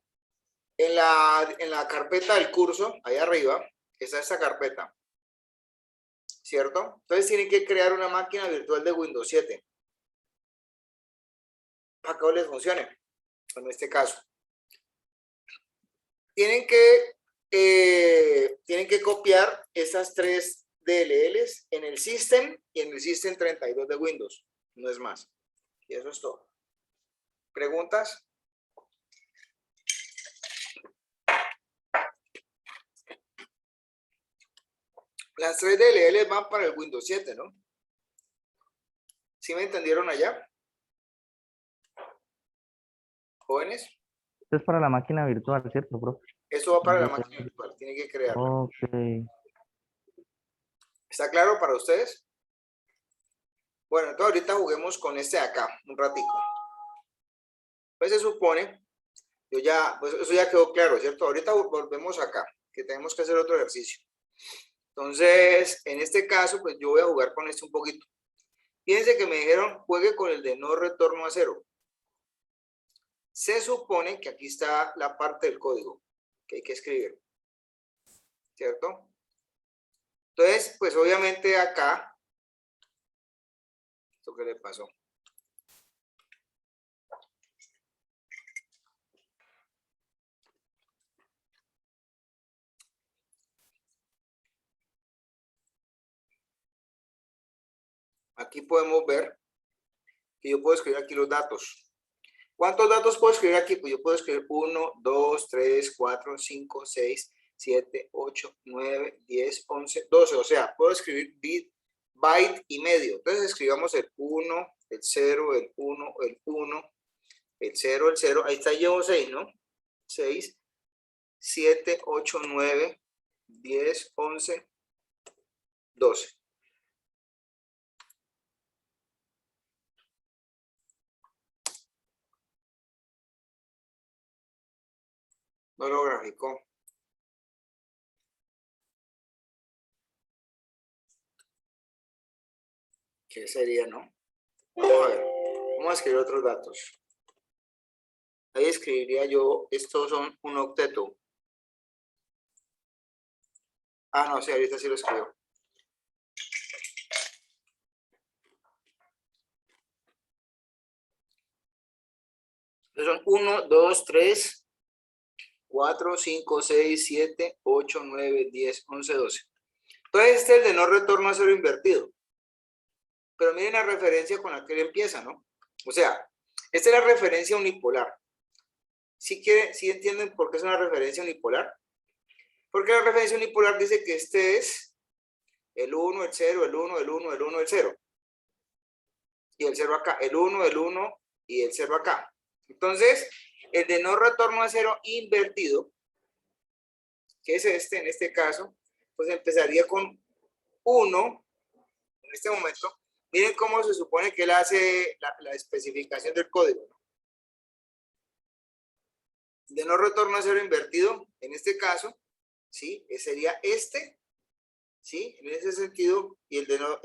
la carpeta del curso, ahí arriba, está esta carpeta, ¿cierto? Entonces tienen que crear una máquina virtual de Windows 7 para que les funcione, en este caso. Tienen que copiar estas 3 DLLs en el System y en el System 32 de Windows, no es más. Y eso es todo. ¿Preguntas? Las 3 DLLs van para el Windows 7, ¿no? ¿Sí me entendieron allá? ¿Jóvenes? Esto es para la máquina virtual, ¿cierto, profe? Eso va para la máquina virtual, tienen que crearla. Ok. ¿Está claro para ustedes? Bueno, entonces ahorita juguemos con este de acá, un ratico. Pues se supone, pues eso ya quedó claro, ¿cierto? Ahorita volvemos acá, que tenemos que hacer otro ejercicio. Entonces, en este caso, pues yo voy a jugar con este un poquito. Fíjense que me dijeron, juegue con el de no retorno a cero. Se supone que aquí está la parte del código que hay que escribir, ¿cierto? Entonces, pues obviamente acá, ¿esto qué le pasó? Aquí podemos ver que yo puedo escribir aquí los datos. ¿Cuántos datos puedo escribir aquí? Pues yo puedo escribir 1, 2, 3, 4, 5, 6, 7, 8, 9, 10, 11, 12. O sea, puedo escribir byte y medio. Entonces escribamos el 1, el 0, el 1, el 1, el 0, el 0. Ahí está, llevo 6, ¿no? 6, 7, 8, 9, 10, 11, 12. No lo graficó. ¿Qué sería, no? Vamos a ver. Vamos a escribir otros datos. Ahí escribiría yo, estos son un octeto. Ah, no, sí, ahorita sí lo escribo. Entonces son 1, 2, 3, 4, 5, 6, 7, 8, 9, 10, 11, 12. Entonces este es el de no retorno a cero invertido. Pero miren la referencia con la que él empieza, ¿no? O sea, esta es la referencia unipolar. ¿Sí entienden por qué es una referencia unipolar? Porque la referencia unipolar dice que este es el 1, el 0, el 1, el 1, el 1, el 0. Y el 0 acá, el 1, el 1 y el 0 acá. Entonces, el de no retorno a cero invertido, que es este en este caso, pues empezaría con 1 en este momento. Miren cómo se supone que él hace la especificación del código, ¿no? De no retorno a cero invertido, en este caso, ¿sí? Sería este, ¿sí? En ese sentido, y el de no,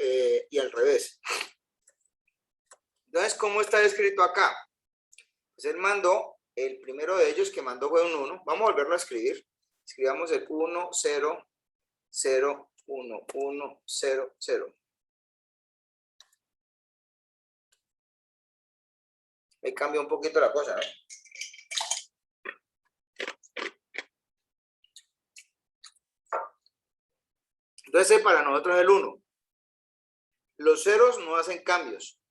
y al revés. Entonces, ¿cómo está escrito acá? Pues él mandó, el primero de ellos que mandó fue un 1. Vamos a volverlo a escribir. Escribamos el 1, 0, 0, 1, 1, 0, 0. Ahí cambia un poquito la cosa, ¿no? Entonces, para nosotros es el 1. Los ceros no hacen cambios,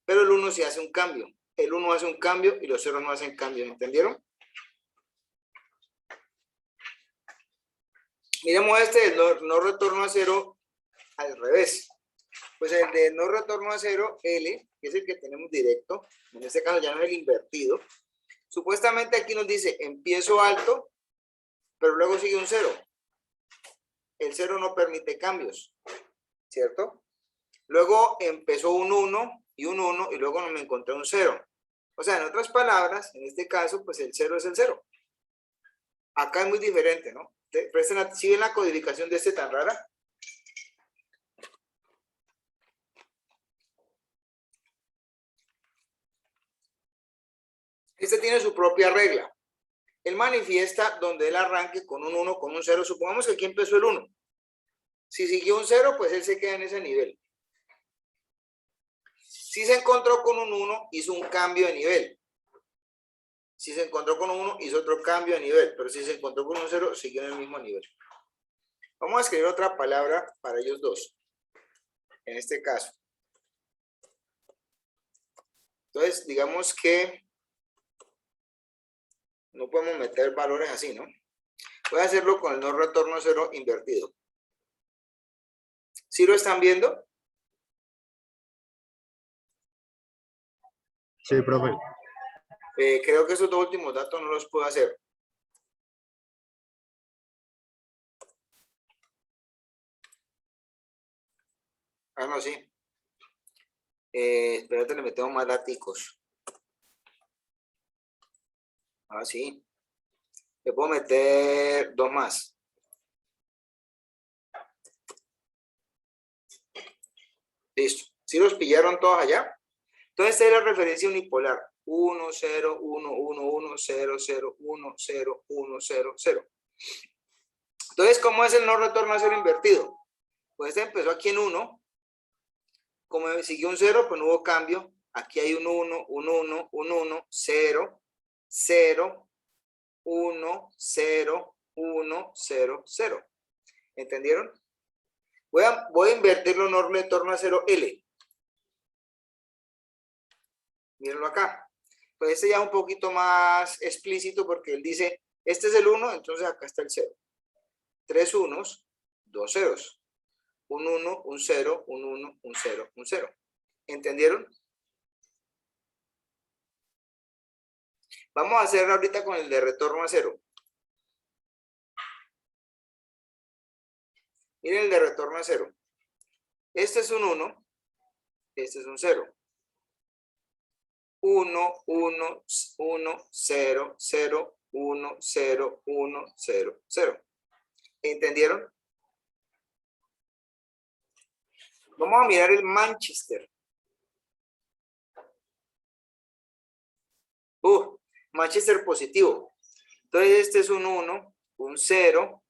pero el 1 sí hace un cambio. El 1 hace un cambio y los ceros no hacen cambios, ¿entendieron? Miremos este, no retorno a cero al revés. Pues el de no retorno a cero, L, que es el que tenemos directo, en este caso ya no es el invertido. Supuestamente aquí nos dice, empiezo alto, pero luego sigue un 0. El 0 no permite cambios, ¿cierto? Luego empezó un 1 y un 1 y luego me encontré un 0. O sea, en otras palabras, en este caso, pues el 0 es el 0. Acá es muy diferente, ¿no? ¿Sí ven la codificación de este tan rara? Este tiene su propia regla. Él manifiesta donde él arranque con un 1, con un 0. Supongamos que aquí empezó el 1. Si siguió un 0, pues él se queda en ese nivel. Si se encontró con un 1, hizo un cambio de nivel. Si se encontró con un 1, hizo otro cambio de nivel. Pero si se encontró con un 0, siguió en el mismo nivel. Vamos a escribir otra palabra para ellos dos. En este caso. Entonces, digamos que no podemos meter valores así, ¿no? Voy a hacerlo con el no retorno a cero invertido. ¿Sí lo están viendo? Sí, profe. Creo que esos dos últimos datos no los puedo hacer. Ah, no, sí. Espérate, le metemos más daticos. Ah, sí. Le puedo meter dos más. Listo. ¿Sí los pillaron todos allá? Entonces, esta es la referencia unipolar. 1, 0, 1, 1, 1, 0, 0, 1, 0, 1, 0, 0. Entonces, ¿cómo es el no retorno a cero invertido? Pues este empezó aquí en 1. Como siguió un 0, pues no hubo cambio. Aquí hay un 1, un 1, un 1, 0, 0, 1, 0, 1, 0, 0. ¿Entendieron? Voy a invertirlo no retorno a 0 L. Mírenlo acá. Pues este ya es un poquito más explícito porque él dice, este es el 1, entonces acá está el 0. 3 unos, 2 ceros. Un 1, un 0, un 1, un 0, un 0. ¿Entendieron? Vamos a hacer ahorita con el de retorno a 0. Miren el de retorno a 0. Este es un 1, este es un 0. 1, 1, 1, 0, 0, 1, 0, 1, 0, 0. ¿Entendieron? Vamos a mirar el Manchester. Manchester positivo. Entonces este es un 1, un 0,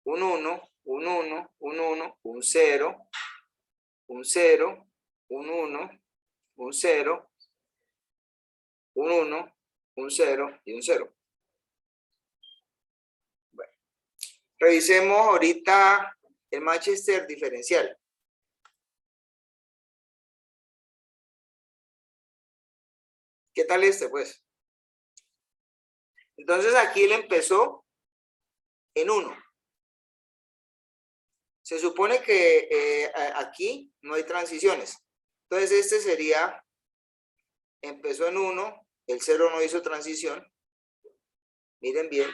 un 1, un 1, un 1, un 0, un 0, un 1, un 0, un 1, un 0 y un 0. Bueno, revisemos ahorita el Manchester diferencial. ¿Qué tal este, pues? Entonces aquí él empezó en 1. Se supone que aquí no hay transiciones. Entonces este sería, empezó en 1, el 0 no hizo transición. Miren bien.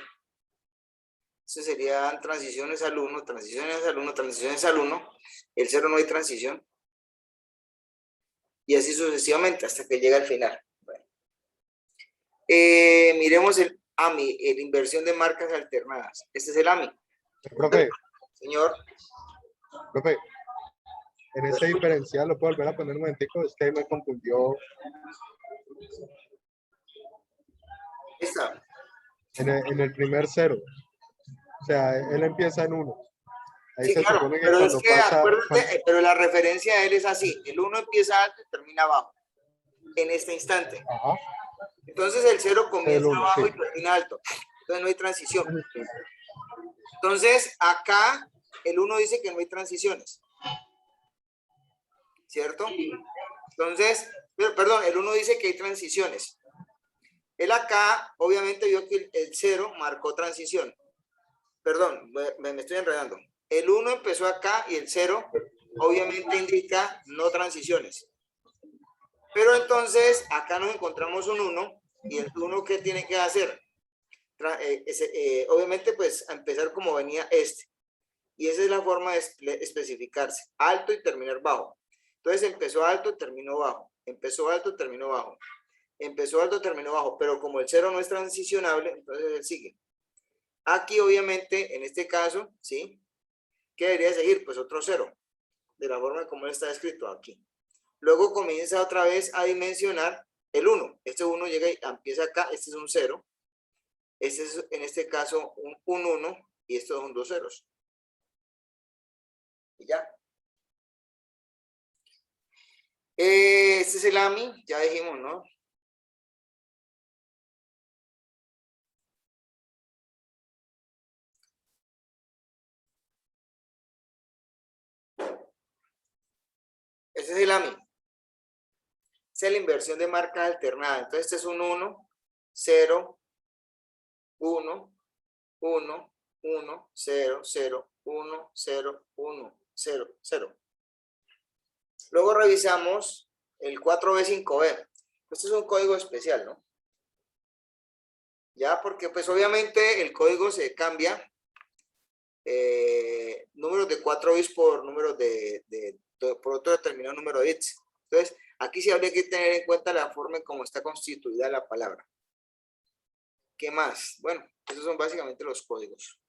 Este serían transiciones al 1, transiciones al 1, transiciones al 1. El 0 no hay transición. Y así sucesivamente hasta que llega al final. Bueno. Miremos el AMI, la inversión de marcas alternadas. Este es el AMI. Profe, Señor. profe, en ese diferencial lo puedo volver a poner un momentico, es que ahí me confundió Está. en el primer 0. O sea, él empieza en 1. Ahí Sí, se claro, supone que pero es cuando que pasa, acuérdate, pero la referencia de él es así. El 1 empieza alto y termina abajo. En este instante. ajá, Entonces el 0 comienza el 1, abajo sí. y termina alto. Entonces no hay transición. Entonces acá el 1 dice que no hay transiciones. ¿Cierto? Entonces, perdón, el 1 dice que hay transiciones. Él acá, obviamente, vio que el 0 marcó transición. Perdón, me estoy enredando. El 1 empezó acá y el 0, obviamente, indica no transiciones. Pero entonces, acá nos encontramos un 1 y el 1, ¿qué tiene que hacer? Obviamente, pues, a empezar como venía este. Y esa es la forma de especificarse. Alto y terminar bajo. Entonces, empezó alto, terminó bajo. Empezó alto, terminó bajo. Empezó alto, terminó bajo. Pero como el 0 no es transicionable, entonces él sigue. Aquí, obviamente, en este caso, ¿sí? ¿Qué debería seguir? Pues otro 0. De la forma como está escrito aquí. Luego comienza otra vez a dimensionar el 1. Este 1 llega y empieza acá. Este es un 0. Este es, en este caso, un 1 y estos son 2 ceros. Y ya. Este es el AMI, ya dijimos, ¿no? Este es el AMI. Es la inversión de marca alternada. Entonces este es un 1, 0, 1, 1, 1, 0, 0, 1, 0, 1, 0, 0. Luego revisamos el 4B5B. Este es un código especial, ¿no? Ya, porque pues obviamente el código se cambia. Números de 4 bits por números por otro determinado número de bits. Entonces, aquí sí habría que tener en cuenta la forma en cómo está constituida la palabra. ¿Qué más? Bueno, esos son básicamente los códigos.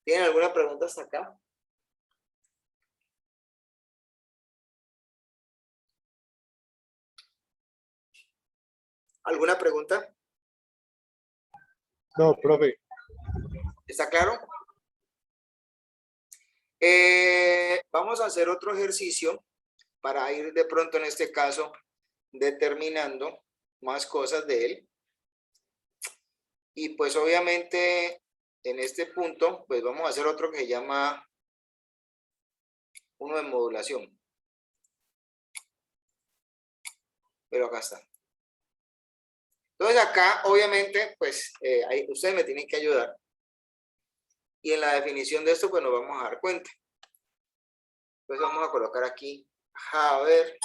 ¿Tienen alguna pregunta hasta acá? ¿Alguna pregunta? No, profe. ¿Está claro? Vamos a hacer otro ejercicio para ir de pronto en este caso determinando más cosas de él. Y pues obviamente en este punto pues vamos a hacer otro que se llama uno de modulación. Pero acá está. Entonces acá obviamente pues ahí ustedes me tienen que ayudar. Y en la definición de esto pues nos vamos a dar cuenta. Entonces vamos a colocar aquí, a ver.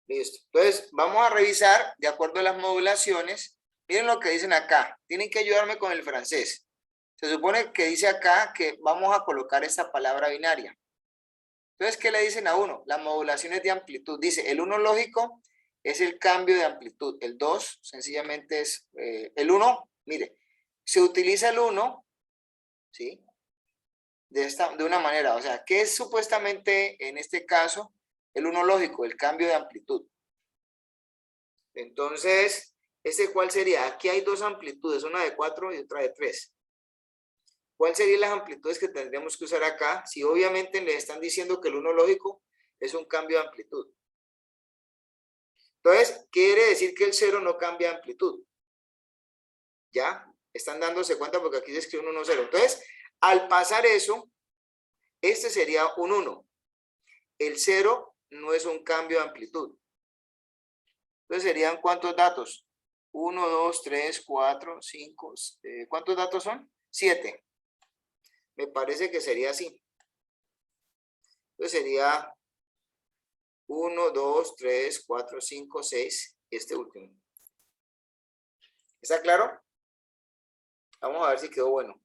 Listo. Entonces vamos a revisar de acuerdo a las modulaciones. Miren lo que dicen acá. Tienen que ayudarme con el francés. Se supone que dice acá que vamos a colocar esta palabra binaria. Entonces, ¿qué le dicen a uno? Las modulaciones de amplitud. Dice, el 1 lógico es el cambio de amplitud. El 2 sencillamente es, el 1, mire, se utiliza el 1, ¿sí? De una manera, o sea, ¿qué es supuestamente en este caso el 1 lógico? El cambio de amplitud. Entonces, ¿ese cuál sería? Aquí hay dos amplitudes, una de 4 y otra de 3. ¿Cuáles serían las amplitudes que tendríamos que usar acá? Si obviamente le están diciendo que el 1 lógico es un cambio de amplitud. Entonces, quiere decir que el 0 no cambia de amplitud. ¿Ya? Están dándose cuenta porque aquí se escribe un 1, 0. Entonces, al pasar eso, este sería un 1. El 0 no es un cambio de amplitud. Entonces, ¿serían cuántos datos? 1, 2, 3, 4, 5. ¿Cuántos datos son? 7. Me parece que sería así. Entonces, sería 1, 2, 3, 4, 5, 6. Este último. ¿Está claro? Vamos a ver si quedó bueno.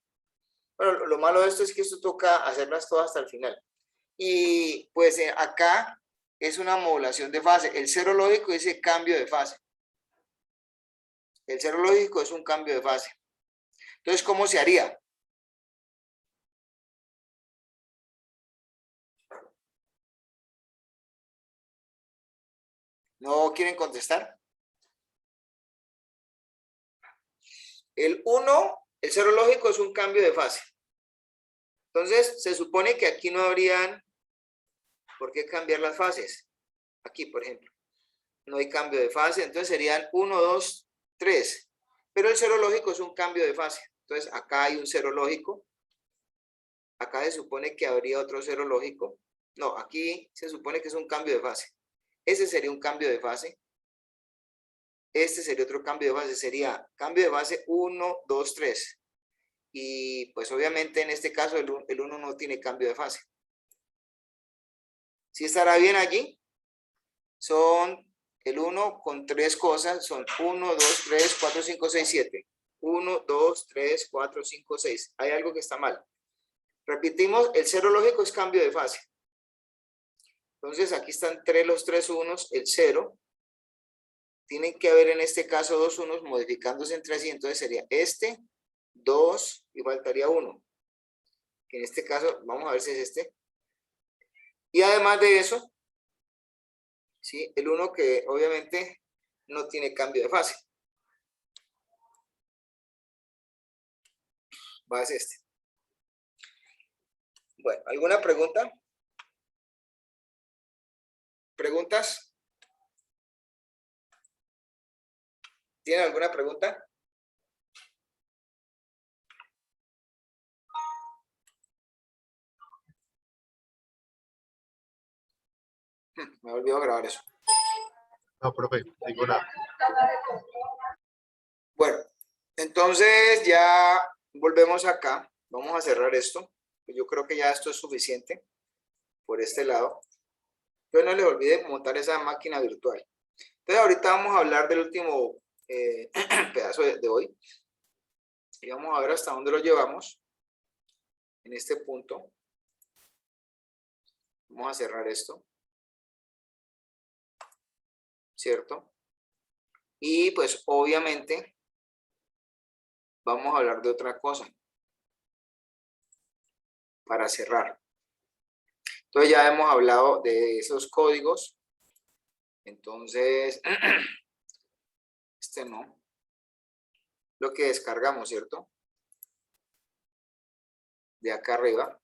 Bueno, lo malo de esto es que esto toca hacerlas todas hasta el final. Y pues acá es una modulación de fase. El 0 lógico dice cambio de fase. El 0 lógico es un cambio de fase. Entonces, ¿cómo se haría? ¿No quieren contestar? El 1, el 0 lógico es un cambio de fase. Entonces, se supone que aquí no habrían por qué cambiar las fases. Aquí, por ejemplo. No hay cambio de fase, entonces serían 1, 2, 3. Pero el 0 lógico es un cambio de fase. Entonces, acá hay un 0 lógico. Acá se supone que habría otro 0 lógico. No, aquí se supone que es un cambio de fase. Ese sería un cambio de fase. Este sería otro cambio de fase. Sería cambio de fase 1, 2, 3. Y pues obviamente en este caso el 1 no tiene cambio de fase. ¿Sí estará bien allí? Son el 1 con 3 cosas. Son 1, 2, 3, 4, 5, 6, 7. 1, 2, 3, 4, 5, 6. Hay algo que está mal. Repetimos, el 0 lógico es cambio de fase. Entonces aquí están los 3 unos, el 0. Tienen que haber en este caso 2 unos modificándose entre sí. Entonces sería este, 2 y faltaría 1. Que en este caso, vamos a ver si es este. Y además de eso, ¿sí? El 1 que obviamente no tiene cambio de fase. Va a ser este. Bueno, ¿alguna pregunta? ¿Preguntas? ¿Tienen alguna pregunta? Me olvidó grabar eso. No, profe, ninguna. Bueno, entonces ya volvemos acá. Vamos a cerrar esto. Yo creo que ya esto es suficiente por este lado. Pero no les olviden montar esa máquina virtual. Entonces ahorita vamos a hablar del último pedazo de hoy. Y vamos a ver hasta dónde lo llevamos. En este punto. Vamos a cerrar esto. ¿Cierto? Y pues obviamente vamos a hablar de otra cosa. Para cerrar. Entonces ya hemos hablado de esos códigos. Entonces, este no. Lo que descargamos, ¿cierto? De acá arriba.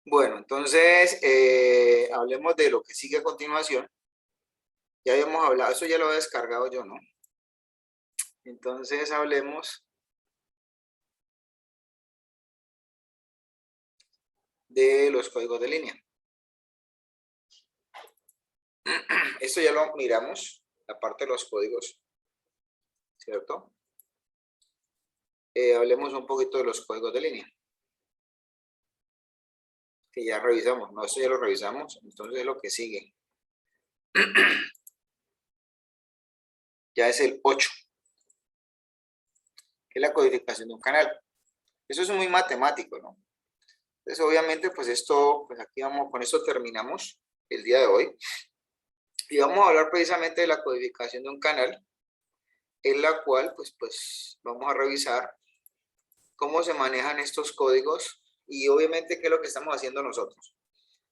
Bueno, entonces hablemos de lo que sigue a continuación. Ya habíamos hablado, eso ya lo he descargado yo, ¿no? Entonces hablemos de los códigos de línea. Esto ya lo miramos, la parte de los códigos, ¿cierto? Hablemos un poquito de los códigos de línea. Que ya revisamos, no, esto ya lo revisamos, entonces es lo que sigue. Ya es el 8, que es la codificación de un canal. Eso es muy matemático, ¿no? Entonces, obviamente, pues esto, pues aquí vamos, con esto terminamos el día de hoy. Y vamos a hablar precisamente de la codificación de un canal, en la cual, pues vamos a revisar cómo se manejan estos códigos y obviamente qué es lo que estamos haciendo nosotros.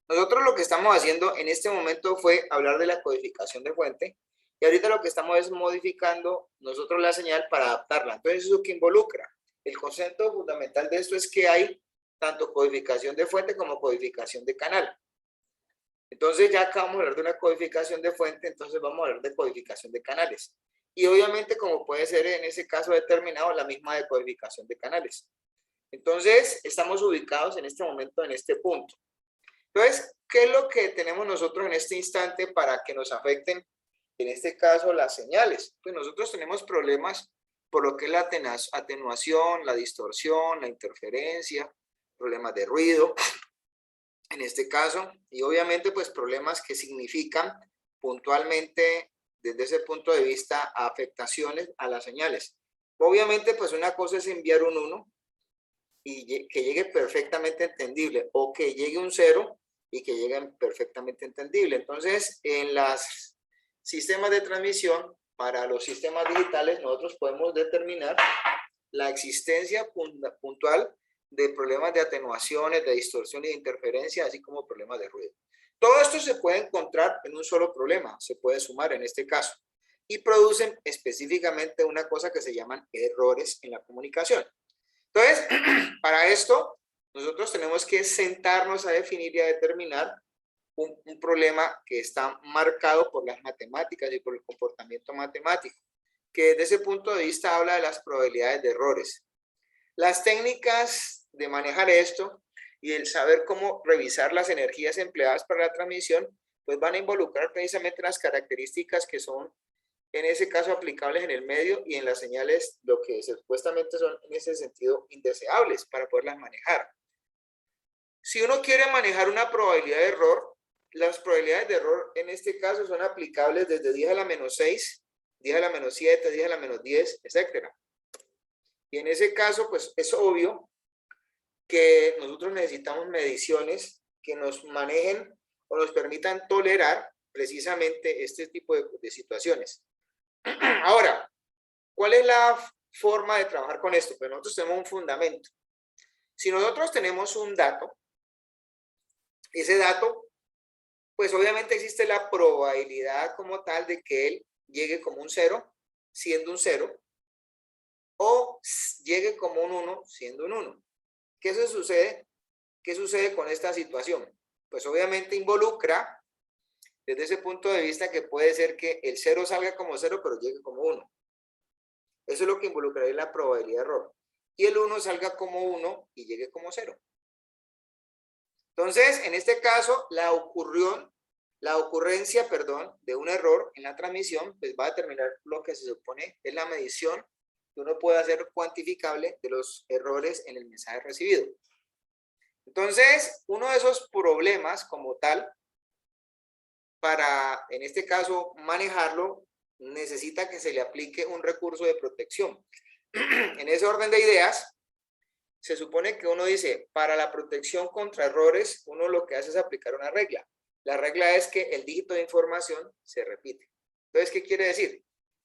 Nosotros lo que estamos haciendo en este momento fue hablar de la codificación de fuente y ahorita lo que estamos es modificando nosotros la señal para adaptarla. Entonces, ¿eso qué involucra? El concepto fundamental de esto es que hay tanto codificación de fuente como codificación de canal. Entonces, ya acabamos de hablar de una codificación de fuente, entonces vamos a hablar de codificación de canales. Y obviamente, como puede ser en ese caso determinado, la misma de codificación de canales. Entonces, estamos ubicados en este momento en este punto. Entonces, ¿qué es lo que tenemos nosotros en este instante para que nos afecten, en este caso, las señales? Pues nosotros tenemos problemas por lo que es la atenuación, la distorsión, la interferencia, problemas de ruido, en este caso, y obviamente, pues problemas que significan puntualmente, desde ese punto de vista, afectaciones a las señales. Obviamente, pues una cosa es enviar un 1 y que llegue perfectamente entendible, o que llegue un 0 y que llegue perfectamente entendible. Entonces, en los sistemas de transmisión, para los sistemas digitales, nosotros podemos determinar la existencia puntual de problemas de atenuaciones, de distorsión y de interferencia, así como problemas de ruido. Todo esto se puede encontrar en un solo problema, se puede sumar en este caso, y producen específicamente una cosa que se llaman errores en la comunicación. Entonces, para esto, nosotros tenemos que sentarnos a definir y a determinar un problema que está marcado por las matemáticas y por el comportamiento matemático, que desde ese punto de vista habla de las probabilidades de errores. Las técnicas de manejar esto y el saber cómo revisar las energías empleadas para la transmisión, pues van a involucrar precisamente las características que son en ese caso aplicables en el medio y en las señales, lo que supuestamente son en ese sentido indeseables para poderlas manejar. Si uno quiere manejar una probabilidad de error, las probabilidades de error en este caso son aplicables desde 10 a la menos 6, 10 a la menos 7, 10 a la menos 10, etc. Y en ese caso, pues es obvio que nosotros necesitamos mediciones que nos manejen o nos permitan tolerar precisamente este tipo de situaciones. Ahora, ¿cuál es la forma de trabajar con esto? Pues nosotros tenemos un fundamento. Si nosotros tenemos un dato, ese dato, pues obviamente existe la probabilidad como tal de que él llegue como un 0, siendo un 0, o llegue como un 1, siendo un 1. ¿Qué sucede? ¿Qué sucede con esta situación? Pues obviamente involucra, desde ese punto de vista, que puede ser que el 0 salga como 0, pero llegue como 1. Eso es lo que involucraría la probabilidad de error. Y el 1 salga como 1 y llegue como 0. Entonces, en este caso, la ocurrencia de un error en la transmisión, pues va a determinar lo que se supone es la medición que uno puede hacer cuantificable de los errores en el mensaje recibido. Entonces, uno de esos problemas como tal, para, en este caso, manejarlo, necesita que se le aplique un recurso de protección. En ese orden de ideas, se supone que uno dice, para la protección contra errores, uno lo que hace es aplicar una regla. La regla es que el dígito de información se repite. Entonces, ¿qué quiere decir?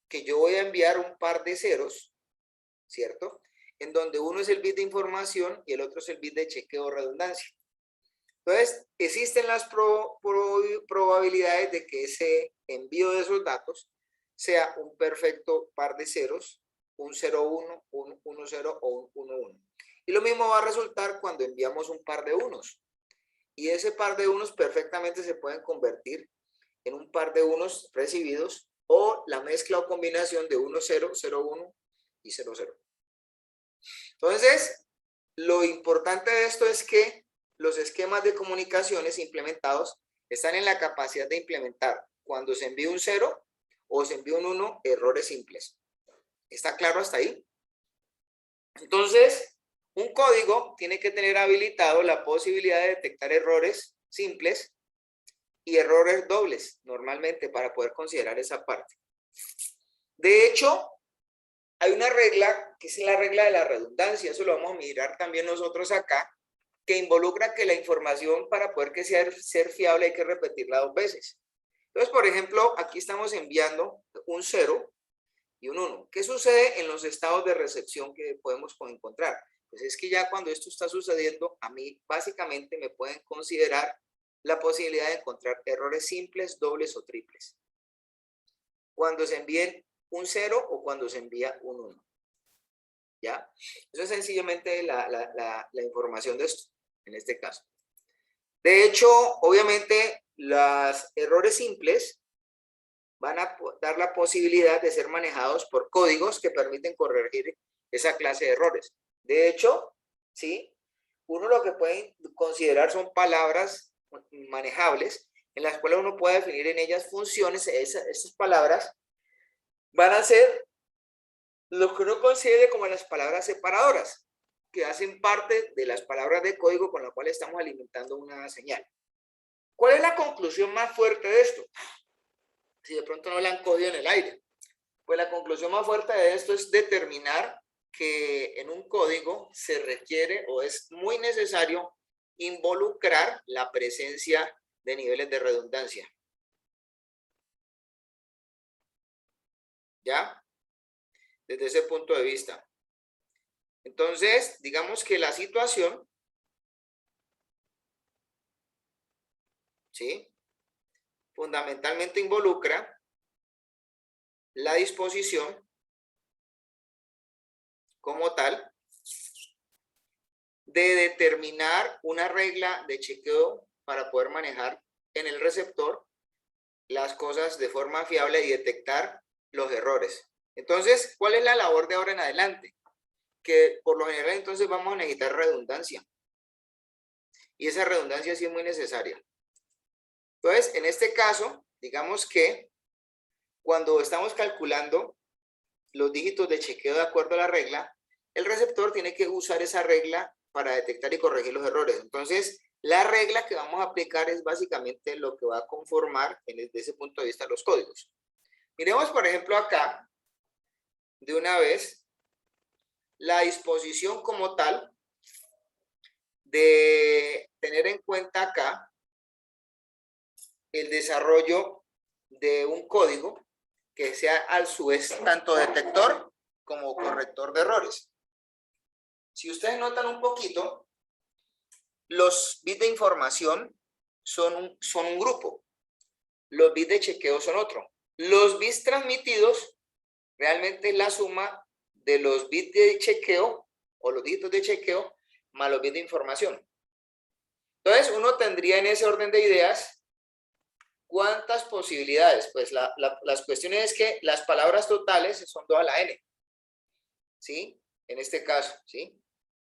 Que yo voy a enviar un par de ceros, ¿cierto? En donde uno es el bit de información y el otro es el bit de chequeo o redundancia. Entonces, existen las probabilidades de que ese envío de esos datos sea un perfecto par de ceros, un 0,1, un 1,0 o un 1,1. Y lo mismo va a resultar cuando enviamos un par de unos. Y ese par de unos perfectamente se pueden convertir en un par de unos recibidos o la mezcla o combinación de 1,0, 0,1 y 0,0. Entonces, lo importante de esto es que los esquemas de comunicaciones implementados están en la capacidad de implementar cuando se envía un 0 o se envía un 1, errores simples. ¿Está claro hasta ahí? Entonces, un código tiene que tener habilitado la posibilidad de detectar errores simples y errores dobles, normalmente, para poder considerar esa parte. De hecho, hay una regla que es la regla de la redundancia. Eso lo vamos a mirar también nosotros acá. que involucra que la información para poder que sea ser fiable hay que repetirla 2 veces. Entonces, por ejemplo, aquí estamos enviando un 0 y un 1. ¿Qué sucede en los estados de recepción que podemos encontrar? Pues es que ya cuando esto está sucediendo, a mí básicamente me pueden considerar la posibilidad de encontrar errores simples, dobles o triples. Cuando se envíen un 0 o cuando se envía un 1. ¿Ya? Eso es sencillamente la información de esto, en este caso. De hecho, obviamente, los errores simples van a dar la posibilidad de ser manejados por códigos que permiten corregir esa clase de errores. De hecho, ¿sí? Uno lo que puede considerar son palabras manejables en las cuales uno puede definir en ellas funciones. Esas palabras van a ser lo que uno considere como las palabras separadoras, que hacen parte de las palabras de código con las cuales estamos alimentando una señal. ¿Cuál es la conclusión más fuerte de esto? Si de pronto no la han código en el aire. Pues la conclusión más fuerte de esto es determinar que en un código se requiere o es muy necesario involucrar la presencia de niveles de redundancia. ¿Ya? Desde ese punto de vista. Entonces, digamos que la situación, ¿sí? Fundamentalmente involucra la disposición como tal de determinar una regla de chequeo para poder manejar en el receptor las cosas de forma fiable y detectar los errores. Entonces, ¿cuál es la labor de ahora en adelante? Que por lo general entonces vamos a necesitar redundancia. Y esa redundancia sí es muy necesaria. Entonces, en este caso, digamos que cuando estamos calculando los dígitos de chequeo de acuerdo a la regla, el receptor tiene que usar esa regla para detectar y corregir los errores. Entonces, la regla que vamos a aplicar es básicamente lo que va a conformar desde ese punto de vista los códigos. Miremos, por ejemplo, acá, de una vez, la disposición como tal de tener en cuenta acá el desarrollo de un código que sea a su vez tanto detector como corrector de errores. Si ustedes notan un poquito, los bits de información son un grupo, los bits de chequeo son otro. Los bits transmitidos realmente es la suma de los bits de chequeo o los dígitos de chequeo más los bits de información. Entonces uno tendría en ese orden de ideas ¿cuántas posibilidades? Pues las cuestiones es que las palabras totales son 2 a la n, ¿sí? En este caso, ¿sí?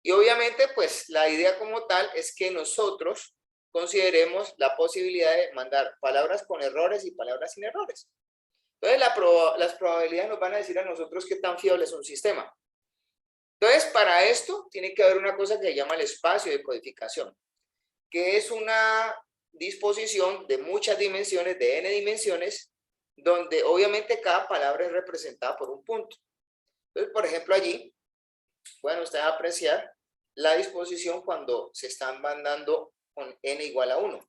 Y obviamente, pues la idea como tal es que nosotros consideremos la posibilidad de mandar palabras con errores y palabras sin errores. Entonces, las probabilidades nos van a decir a nosotros qué tan fiable es un sistema. Entonces, para esto tiene que haber una cosa que se llama el espacio de codificación, que es una disposición de muchas dimensiones, de n dimensiones, donde obviamente cada palabra es representada por un punto. Entonces, por ejemplo, allí pueden ustedes apreciar la disposición cuando se están mandando con n igual a 1,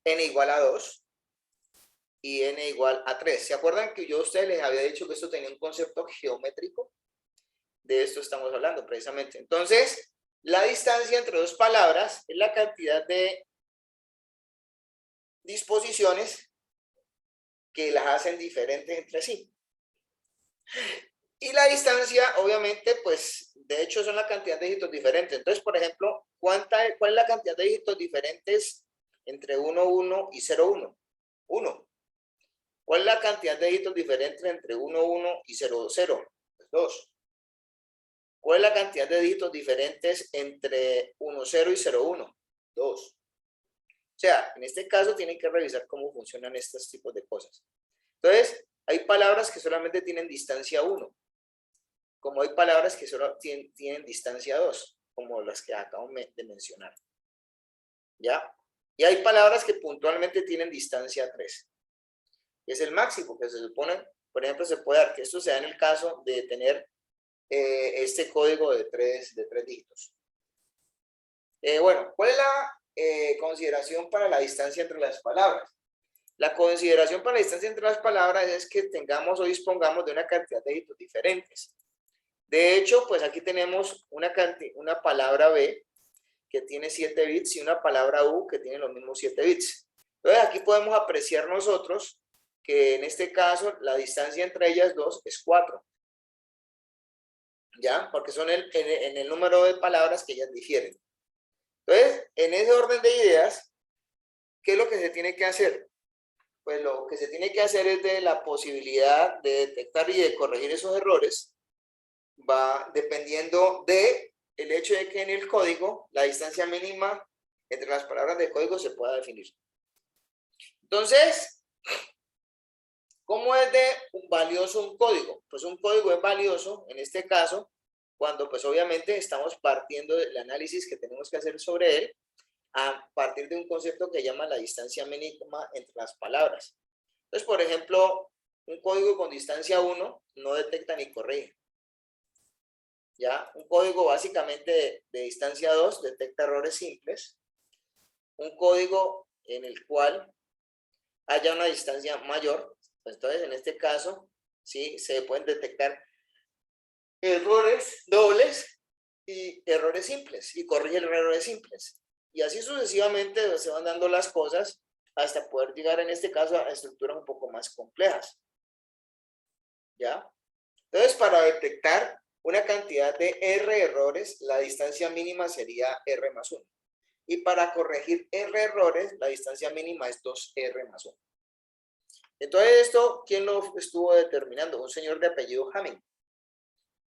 n igual a 2 y n igual a 3. ¿Se acuerdan que yo a ustedes les había dicho que esto tenía un concepto geométrico? De esto estamos hablando precisamente. Entonces, la distancia entre 2 palabras es la cantidad de disposiciones que las hacen diferentes entre sí. Y la distancia, obviamente, pues, de hecho son la cantidad de dígitos diferentes. Entonces, por ejemplo, ¿cuál es la cantidad de dígitos diferentes entre 1, 1 y 0, 1? 1. ¿Cuál es la cantidad de dígitos diferentes entre 1, 1 y 0, 0? 2. ¿Cuál es la cantidad de dígitos diferentes entre 1, 0 y 0, 1? 2. O sea, en este caso tienen que revisar cómo funcionan estos tipos de cosas. Entonces, hay palabras que solamente tienen distancia 1, como hay palabras que solo tienen distancia 2, como las que acabo de mencionar. ¿Ya? Y hay palabras que puntualmente tienen distancia 3. Es el máximo que se supone, por ejemplo, se puede dar que esto sea en el caso de tener este código de 3 dígitos. Bueno, ¿cuál es la consideración para la distancia entre las palabras? La consideración para la distancia entre las palabras es que tengamos o dispongamos de una cantidad de dígitos diferentes. De hecho, pues aquí tenemos una palabra B que tiene 7 bits y una palabra U que tiene los mismos 7 bits. Entonces aquí podemos apreciar nosotros que en este caso la distancia entre ellas dos es 4. ¿Ya? Porque son en el número de palabras que ellas difieren. Entonces, en ese orden de ideas, ¿qué es lo que se tiene que hacer? Pues lo que se tiene que hacer es de la posibilidad de detectar y de corregir esos errores, va dependiendo de el hecho de que en el código la distancia mínima entre las palabras de código se pueda definir. Entonces, ¿cómo es de valioso un código? Pues un código es valioso, en este caso, cuando pues obviamente estamos partiendo del análisis que tenemos que hacer sobre él, a partir de un concepto que llama la distancia mínima entre las palabras. Entonces, por ejemplo, un código con distancia 1 no detecta ni corrige. ¿Ya? Un código básicamente de distancia 2 detecta errores simples. Un código en el cual haya una distancia mayor, pues entonces en este caso, sí, se pueden detectar errores dobles y errores simples, y corrige los errores simples. Y así sucesivamente se van dando las cosas hasta poder llegar en este caso a estructuras un poco más complejas. ¿Ya? Entonces, para detectar una cantidad de R errores, la distancia mínima sería R más 1. Y para corregir R errores, la distancia mínima es 2R más 1. Entonces, esto, ¿quién lo estuvo determinando? Un señor de apellido Hamming.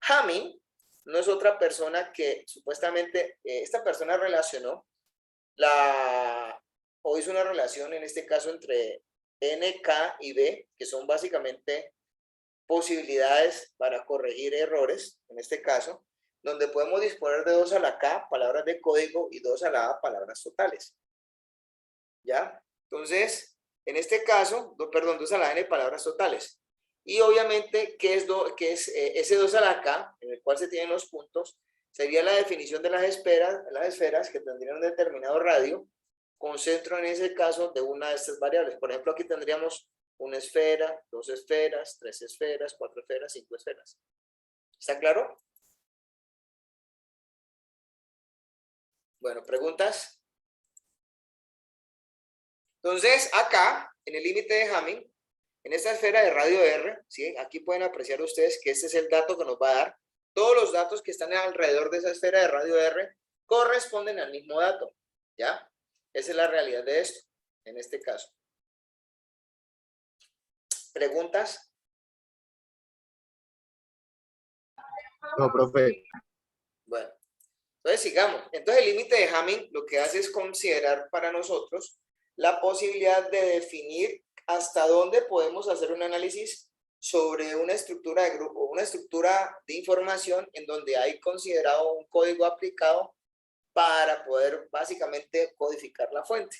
Hamming no es otra persona que supuestamente esta persona relacionó o hizo una relación en este caso entre N, K y B, que son básicamente posibilidades para corregir errores, en este caso, donde podemos disponer de 2 a la K, palabras de código, y 2 a la A, palabras totales. ¿Ya? Entonces, en este caso, 2 a la N, palabras totales. Y obviamente, ¿qué es ese 2 a la K, en el cual se tienen los puntos? Sería la definición de las esferas que tendrían un determinado radio, con centro en ese caso de una de estas variables. Por ejemplo, aquí tendríamos una esfera, 2 esferas, 3 esferas, 4 esferas, 5 esferas. ¿Está claro? Bueno, ¿preguntas? Entonces, acá, en el límite de Hamming, en esta esfera de radio R, ¿sí? Aquí pueden apreciar ustedes que este es el dato que nos va a dar. Todos los datos que están alrededor de esa esfera de radio R corresponden al mismo dato, ¿ya? Esa es la realidad de esto, en este caso. ¿Preguntas? No, profe. Bueno, entonces sigamos. Entonces el límite de Hamming lo que hace es considerar para nosotros la posibilidad de definir hasta dónde podemos hacer un análisis sobre una estructura de grupo, una estructura de información en donde hay considerado un código aplicado para poder básicamente codificar la fuente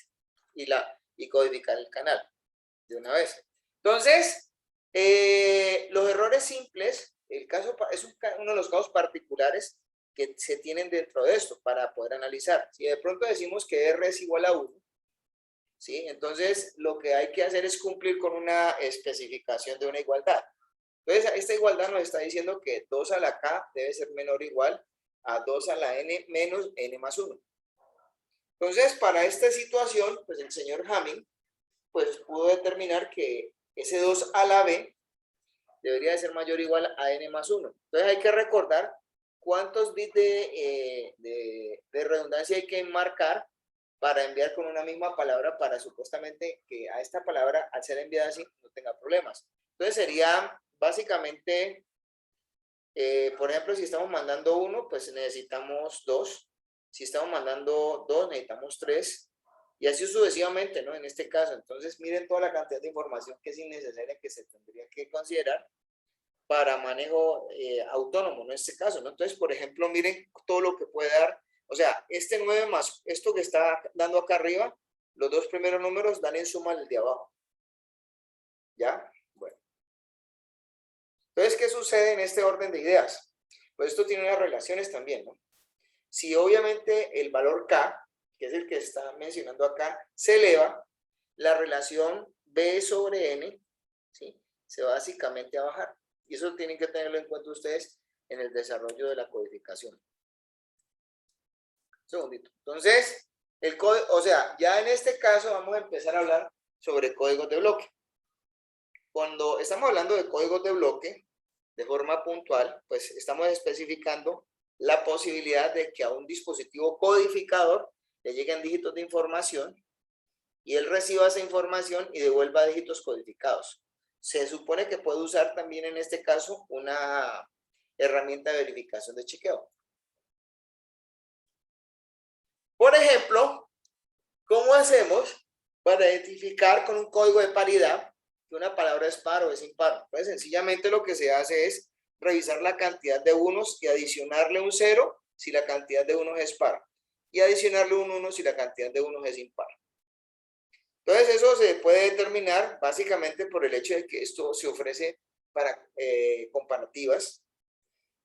y codificar el canal de una vez. Entonces, los errores simples, el caso es uno de los casos particulares que se tienen dentro de esto para poder analizar. Si de pronto decimos que R es igual a 1, ¿sí? Entonces lo que hay que hacer es cumplir con una especificación de una igualdad. Entonces esta igualdad nos está diciendo que 2 a la K debe ser menor o igual a 2 a la N menos N más 1. Entonces para esta situación, pues el señor Hamming pues pudo determinar que ese 2 a la B debería de ser mayor o igual a N más 1. Entonces hay que recordar cuántos bits de redundancia hay que marcar para enviar con una misma palabra para supuestamente que a esta palabra al ser enviada así no tenga problemas. Entonces sería básicamente, por ejemplo, si estamos mandando 1, pues necesitamos 2. Si estamos mandando 2, necesitamos 3. Y así sucesivamente, ¿no? En este caso, entonces miren toda la cantidad de información que es innecesaria que se tendría que considerar para manejo autónomo, ¿no? En este caso, ¿no? Entonces, por ejemplo, miren todo lo que puede dar. O sea, este 9 más esto que está dando acá arriba, los dos primeros números dan en suma el de abajo. ¿Ya? Bueno. Entonces, ¿qué sucede en este orden de ideas? Pues esto tiene unas relaciones también, ¿no? Si obviamente el valor K, que es el que está mencionando acá, se eleva, la relación B sobre N, ¿sí?, se va básicamente a bajar. Y eso tienen que tenerlo en cuenta ustedes en el desarrollo de la codificación. Un segundito. Entonces, el código, o sea, ya en este caso vamos a empezar a hablar sobre códigos de bloque. Cuando estamos hablando de códigos de bloque, de forma puntual, pues estamos especificando la posibilidad de que a un dispositivo codificador le lleguen dígitos de información y él reciba esa información y devuelva dígitos codificados. Se supone que puede usar también en este caso una herramienta de verificación de chequeo. Por ejemplo, ¿cómo hacemos para identificar con un código de paridad que una palabra es par o es impar? Pues sencillamente lo que se hace es revisar la cantidad de unos y adicionarle un 0 si la cantidad de unos es par, y adicionarle un 1 si la cantidad de unos es impar. Entonces eso se puede determinar básicamente por el hecho de que esto se ofrece para comparativas,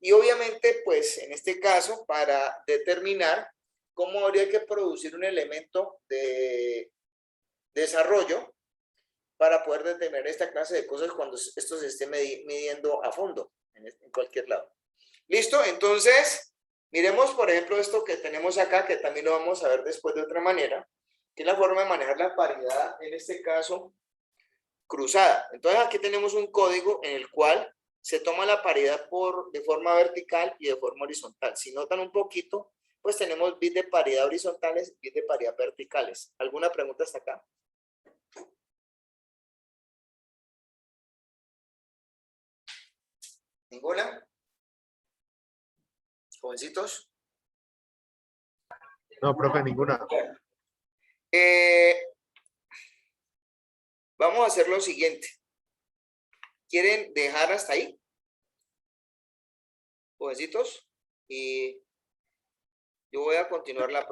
y obviamente pues en este caso para determinar cómo habría que producir un elemento de desarrollo para poder determinar esta clase de cosas cuando esto se esté midiendo a fondo en cualquier lado. ¿Listo? Entonces, miremos por ejemplo esto que tenemos acá, que también lo vamos a ver después de otra manera, que es la forma de manejar la paridad, en este caso, cruzada. Entonces aquí tenemos un código en el cual se toma la paridad de forma vertical y de forma horizontal. Si notan un poquito, pues tenemos bits de paridad horizontales, bits de paridad verticales. ¿Alguna pregunta hasta acá? ¿Ninguna? ¿Jovencitos? No, profe, ninguna. Vamos a hacer lo siguiente. ¿Quieren dejar hasta ahí? Jovencitos. Y yo voy a continuar la próxima.